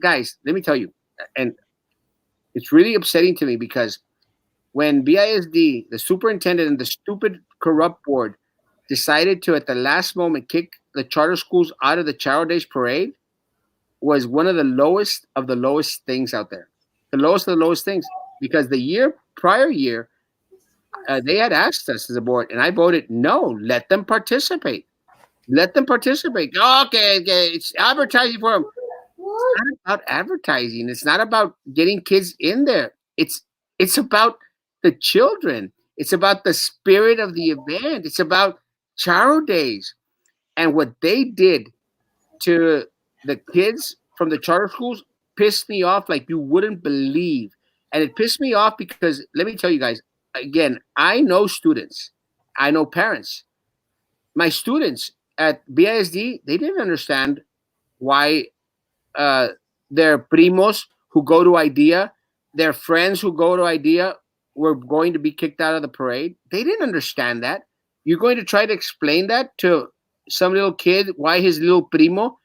Guys, let me tell you, and it's really upsetting to me because when BISD, the superintendent, and the stupid corrupt board decided to, at the last moment, kick the charter schools out of the Charo Days parade, was one of the lowest things out there. The lowest of the lowest things. Because the prior year, they had asked us as a board, and I voted no. Let them participate. Let them participate. Okay, it's advertising for them. It's not about advertising. It's not about getting kids in there. It's about the children. It's about the spirit of the event. It's about Charo Days. And what they did to the kids from the charter schools pissed me off like you wouldn't believe. And it pissed me off because, let me tell you guys, again, I know students. I know parents. My students at BISD, they didn't understand why their primos who go to IDEA, their friends who go to IDEA were going to be kicked out of the parade. They didn't understand that. You're going to try to explain that to some little kid why his little primo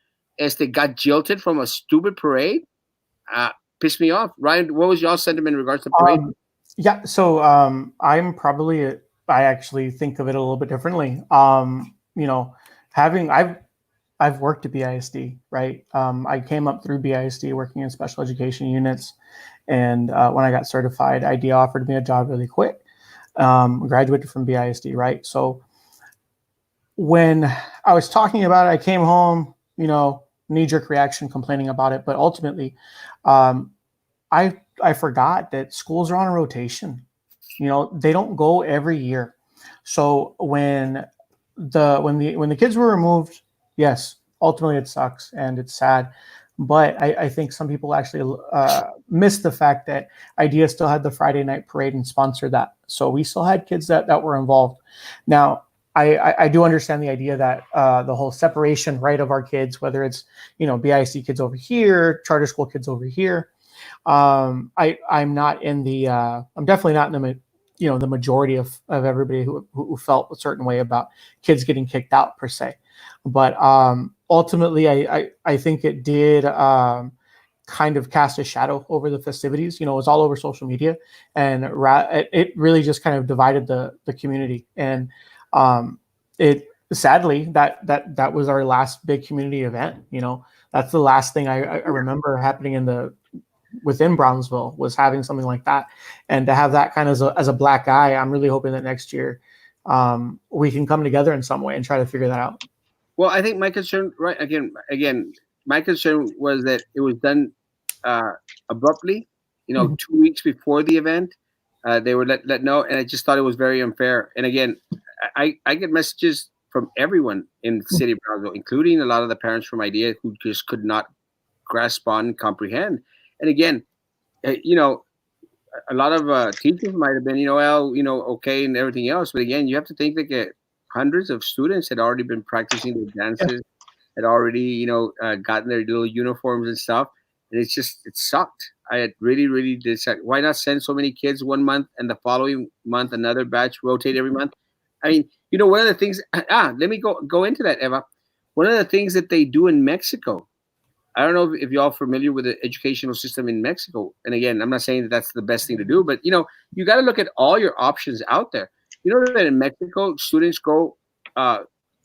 got jilted from a stupid parade? Pissed me off. Ryan, what was y'all sentiment in regards to parade? Yeah, so I actually think of it a little bit differently. You know, I've worked at BISD, right? I came up through BISD working in special education units. And when I got certified, IDEA offered me a job really quick. Graduated from BISD, right? So when I was talking about it, I came home, knee-jerk reaction, complaining about it. But ultimately, I forgot that schools are on a rotation. They don't go every year. So when the kids were removed, yes, ultimately it sucks and it's sad. But I think some people actually missed the fact that IDEA still had the Friday night parade and sponsored that. So we still had kids that were involved. Now, I do understand the idea that the whole separation, right, of our kids, whether it's, BIC kids over here, charter school kids over here. I'm not in the, I'm definitely not in the, the majority of everybody who felt a certain way about kids getting kicked out per se. But ultimately, I think it did kind of cast a shadow over the festivities. It was all over social media, and it really just kind of divided the community. And it sadly that was our last big community event. That's the last thing I remember happening within Brownsville, was having something like that. And to have that kind of as a black guy, I'm really hoping that next year we can come together in some way and try to figure that out. Well, I think my concern, right, again, my concern was that it was done abruptly, 2 weeks before the event. They were let know, and I just thought it was very unfair. And again, I get messages from everyone in the city of Brownsville, including a lot of the parents from IDEA, who just could not grasp on and comprehend. And again, a lot of teachers might have been, okay and everything else. But again, you have to think that hundreds of students had already been practicing their dances, had already, gotten their little uniforms and stuff. And it sucked. I really, really did suck. Why not send so many kids 1 month and the following month another batch, rotate every month? I mean, one of the things, let me go into that, Eva. One of the things that they do in Mexico, I don't know if y'all familiar with the educational system in Mexico. And again, I'm not saying that that's the best thing to do, but, you got to look at all your options out there. You know that in Mexico, students go,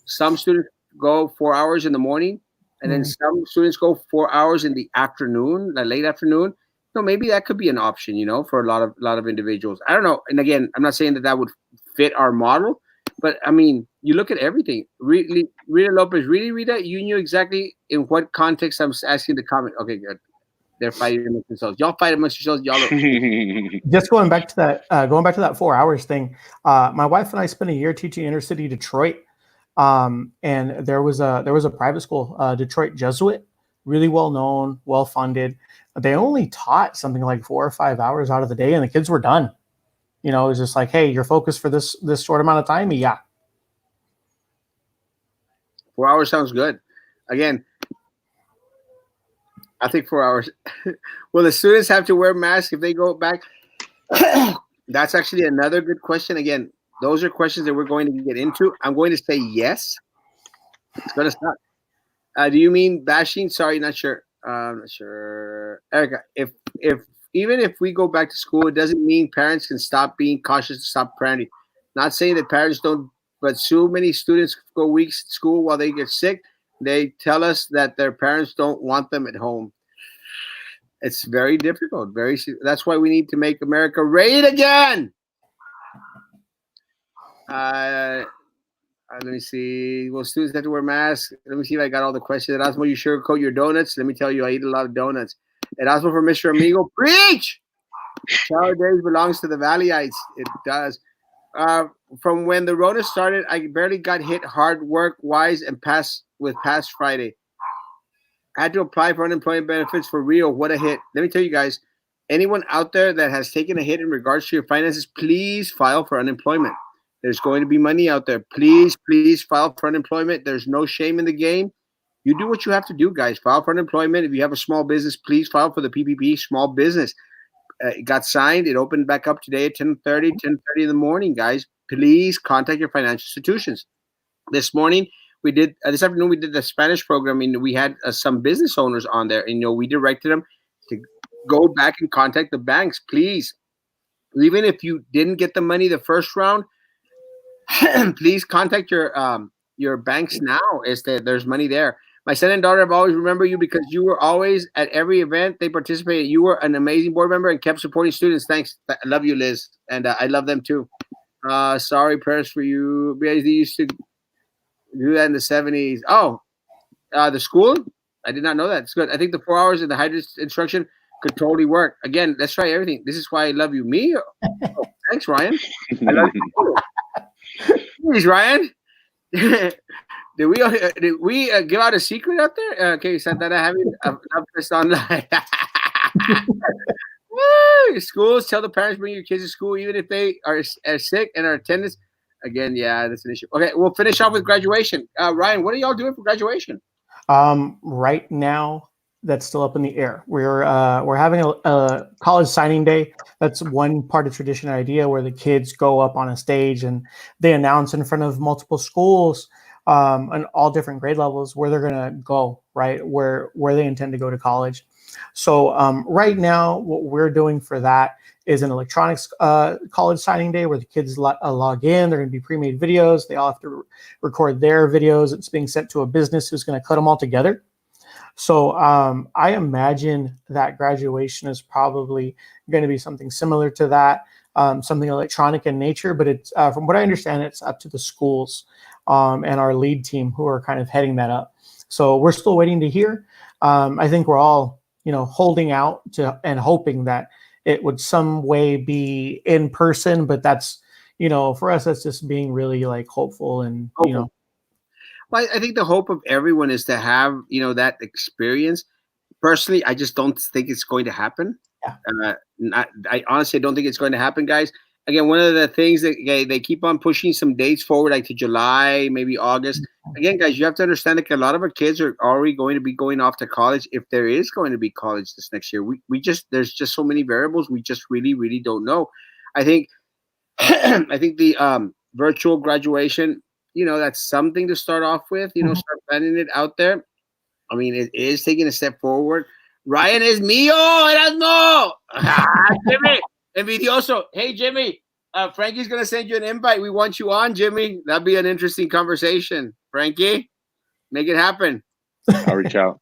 some students go 4 hours in the morning, and then some students go 4 hours in the afternoon, the late afternoon. Maybe that could be an option, for a lot of individuals. I don't know. And again, I'm not saying that would fit our model, but I mean, you look at everything. Rita Lopez, really, Rita, you knew exactly in what context I'm asking the comment. Okay, good. They're fighting amongst themselves. Y'all fight amongst yourselves. Just going back to that 4 hours thing. My wife and I spent a year teaching inner city Detroit, and there was a private school, Detroit Jesuit, really well known, well funded. They only taught something like 4 or 5 hours out of the day, and the kids were done. It was just like, hey, you're focused for this short amount of time. Yeah. 4 hours sounds good. Again, I think 4 hours. Will the students have to wear masks if they go back? That's actually another good question. Again, those are questions that we're going to get into. I'm going to say yes. It's going to stop. Do you mean bashing? Sorry, not sure. Not sure. Erica, if even if we go back to school, it doesn't mean parents can stop being cautious to stop parenting. Not saying that parents don't, but so many students go weeks to school while they get sick. They tell us that their parents don't want them at home. It's very difficult. That's why we need to make America great again. Let me see. Will students have to wear masks? Let me see if I got all the questions. Erasmo, you sugarcoat your donuts? Let me tell you, I eat a lot of donuts. Erasmo for Mr. Amigo. Preach! Shower days belongs to the Valleyites. It does. From when the Rona started, I barely got hit hard work-wise and past Friday. I had to apply for unemployment benefits for real. What a hit. Let me tell you guys, anyone out there that has taken a hit in regards to your finances, please file for unemployment. There's going to be money out there. Please file for unemployment. There's no shame in the game. You do what you have to do, guys. File for unemployment. If you have a small business, please file for the PPP small business. It got signed. It opened back up today at 10:30 in the morning, guys. Please contact your financial institutions. This afternoon, we did the Spanish program, and we had some business owners on there. And, we directed them to go back and contact the banks, please. Even if you didn't get the money the first round, please contact your banks now. There's money there. My son and daughter have always remembered you because you were always at every event they participated. You were an amazing board member and kept supporting students. Thanks. I love you, Liz, and I love them too. Sorry, prayers for you. BISD used to do that in the 70s. Oh, the school? I did not know that. It's good. I think the 4 hours in the hybrid instruction could totally work. Again, let's try everything. This is why I love you. Me? Oh, thanks, Ryan. I love you too. Please, Ryan. Did we give out a secret out there? Okay, Santana having a breakfast online. Woo! Schools, tell the parents bring your kids to school even if they are sick and are attendance. Again, yeah, that's an issue. Okay, we'll finish off with graduation. Ryan, what are y'all doing for graduation? Right now, that's still up in the air. We're having a college signing day. That's one part of tradition idea where the kids go up on a stage and they announce in front of multiple schools and all different grade levels where they're gonna go, right? Where they intend to go to college. So right now, what we're doing for that is an electronics college signing day where the kids log in. They're going to be pre-made videos. They all have to record their videos. It's being sent to a business who's going to cut them all together. So I imagine that graduation is probably going to be something similar to that, something electronic in nature. But it's from what I understand, it's up to the schools and our lead team who are kind of heading that up. So we're still waiting to hear. I think we're all, holding out to and hoping that it would some way be in person, but that's, for us, that's just being really like hopeful and, Well, I think the hope of everyone is to have, that experience. Personally, I just don't think it's going to happen. Yeah. I honestly don't think it's going to happen, guys. Again, one of the things that they keep on pushing some dates forward, like to July, maybe August. Again, guys, you have to understand that a lot of our kids are already going to be going off to college. If there is going to be college this next year, there's just so many variables. We just really, really don't know. I think, I think the virtual graduation, that's something to start off with. Start planning it out there. I mean, it is taking a step forward. Ryan is mío, Erasmo. Jimmy, envidioso. Hey, Jimmy, Frankie's going to send you an invite. We want you on, Jimmy. That'd be an interesting conversation. Frankie, make it happen. I'll reach out.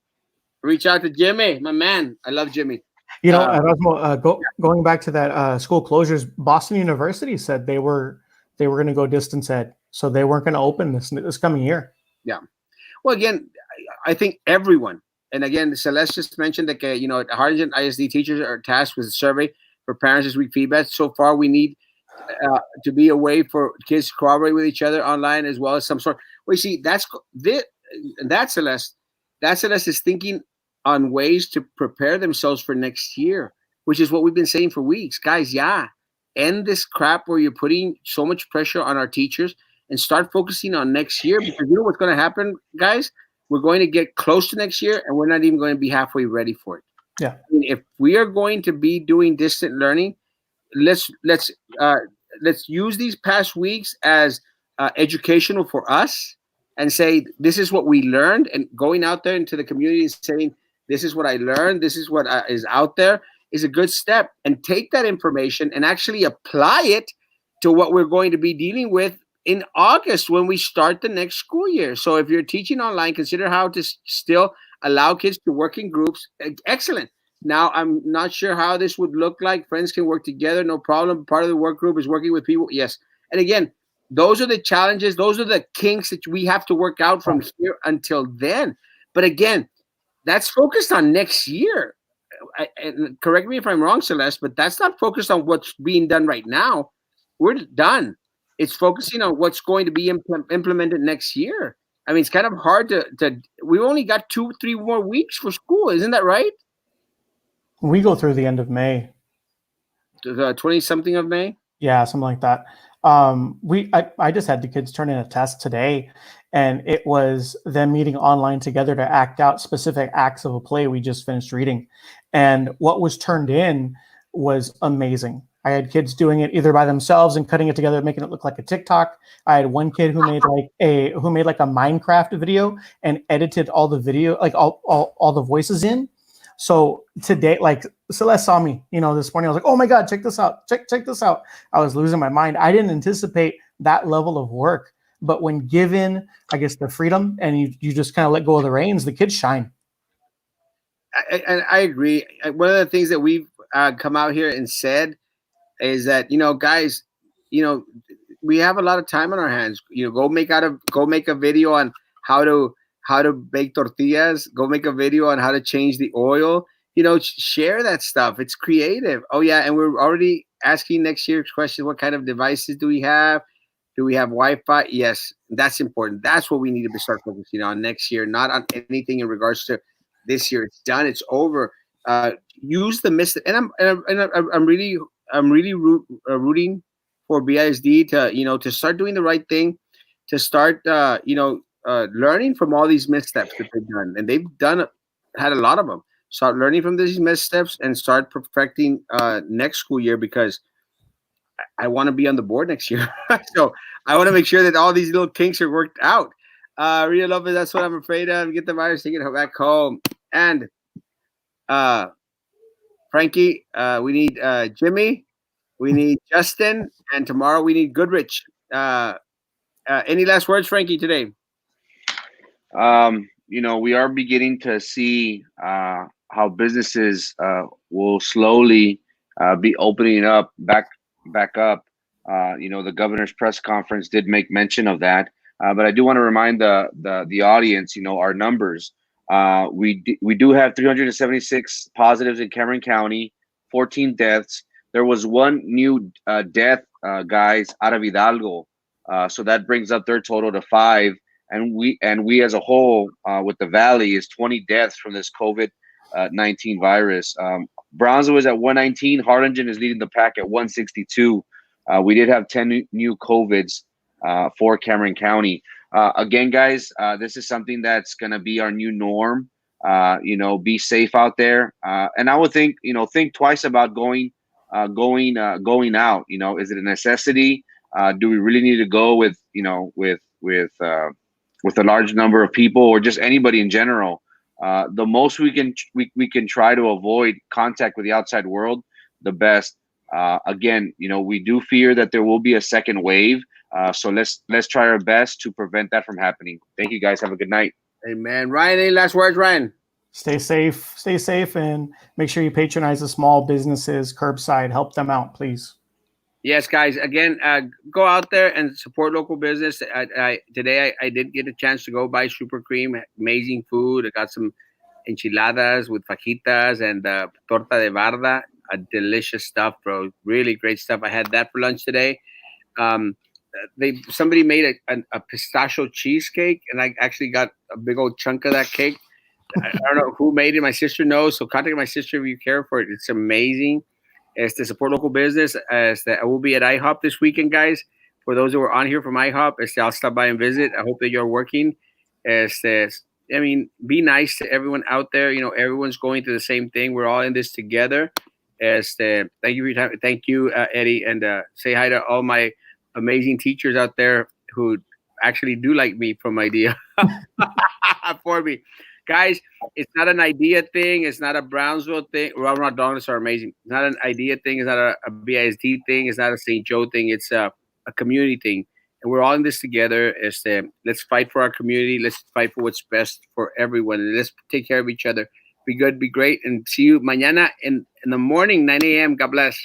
Reach out to Jimmy, my man. I love Jimmy. Erasmo, going back to that school closures, Boston University said they were going to go distance ed, so they weren't going to open this coming year. Yeah. Well, again, I think everyone, and again, Celeste just mentioned that, Harlingen ISD teachers are tasked with a survey for parents this week feedback. So far, we need to be a way for kids to cooperate with each other online as well as some sort. Well, you see, that Celeste is thinking on ways to prepare themselves for next year, which is what we've been saying for weeks. Guys, end this crap where you're putting so much pressure on our teachers and start focusing on next year, because you know what's going to happen, guys? We're going to get close to next year and we're not even going to be halfway ready for it. Yeah. I mean, if we are going to be doing distant learning, let's use these past weeks as educational for us and say, this is what we learned, and going out there into the community and saying, this is what I learned, this is what is out there, is a good step. And take that information and actually apply it to what we're going to be dealing with in August when we start the next school year. So if you're teaching online, consider how to still allow kids to work in groups. Excellent. Now, I'm not sure how this would look like. Friends can work together, no problem. Part of the work group is working with people. Yes. And again, those are the challenges. Those are the kinks that we have to work out from here until then. But again, that's focused on next year. And correct me if I'm wrong, Celeste, but that's not focused on what's being done right now. We're done. It's focusing on what's going to be implemented next year. I mean, it's kind of hard to we only got 2-3 more weeks for school. Isn't that right? We go through the end of May. The 20-something of May? Yeah, something like that. I just had the kids turn in a test today, and it was them meeting online together to act out specific acts of a play we just finished reading. And what was turned in was amazing. I had kids doing it either by themselves and cutting it together, making it look like a TikTok. I had one kid who made like a Minecraft video and edited all the video, like all the voices in. So today, like Celeste saw me, this morning. I was like, "Oh my God, check this out! Check this out!" I was losing my mind. I didn't anticipate that level of work, but when given, I guess, the freedom and you just kind of let go of the reins, the kids shine. I agree. One of the things that we've come out here and said is that, guys, we have a lot of time on our hands. Go make a video on how to bake tortillas. Go make a video on how to change the oil. Share that stuff. It's creative. Oh yeah, and we're already asking next year's question: what kind of devices do we have? Do we have Wi-Fi? Yes, that's important. That's what we need to start focusing on next year, not on anything in regards to this year. It's done. It's over. Use the mist, and I'm really rooting for BISD to start doing the right thing, to start learning from all these missteps that they've done, and they've had a lot of them. Start learning from these missteps and start perfecting next school year, because I want to be on the board next year. So I want to make sure that all these little kinks are worked out. Ria Lopez, that's what I'm afraid of. Get the virus, take it back home. And Frankie, we need Jimmy, we need Justin, and tomorrow we need Goodrich. Any last words, Frankie, today? We are beginning to see how businesses will slowly be opening up back up. The governor's press conference did make mention of that, but I do want to remind the audience, our numbers. We do have 376 positives in Cameron County, 14 deaths. There was one new death, guys, out of Hidalgo, so that brings up their total to 5. And we as a whole, with the valley, is 20 deaths from this COVID-19 virus. Brownsville is at 119. Harlingen is leading the pack at 162. We did have 10 new COVIDs for Cameron County. Again, guys, this is something that's going to be our new norm. Be safe out there. And I would think twice about going out. Is it a necessity? Do we really need to go with a large number of people, or just anybody in general? The most we can try to avoid contact with the outside world, the best. Again, we do fear that there will be a second wave. So let's try our best to prevent that from happening. Thank you, guys. Have a good night. Amen. Ryan, any last words, Ryan? Stay safe, and make sure you patronize the small businesses curbside. Help them out, please. Yes, guys. Again, go out there and support local business. Today I did get a chance to go buy Super Cream. Amazing food. I got some enchiladas with fajitas and torta de barda. Delicious stuff, bro. Really great stuff. I had that for lunch today. Somebody made a pistachio cheesecake, and I actually got a big old chunk of that cake. I don't know who made it. My sister knows, so contact my sister if you care for it. It's amazing. To support local business. I will be at IHOP this weekend, guys. For those who are on here from IHOP, I'll stop by and visit. I hope that you're working. Be nice to everyone out there. Everyone's going through the same thing. We're all in this together. Thank you for your time. Thank you, Eddie, and say hi to all my amazing teachers out there who actually do like me from idea for me. Guys, it's not an idea thing. It's not a Brownsville thing. Ronald Donuts are amazing. It's not an idea thing. It's not a BISD thing. It's not a St. Joe thing. It's a community thing. And we're all in this together. Let's fight for our community. Let's fight for what's best for everyone. And let's take care of each other. Be good, be great. And see you mañana in the morning, 9 a.m. God bless.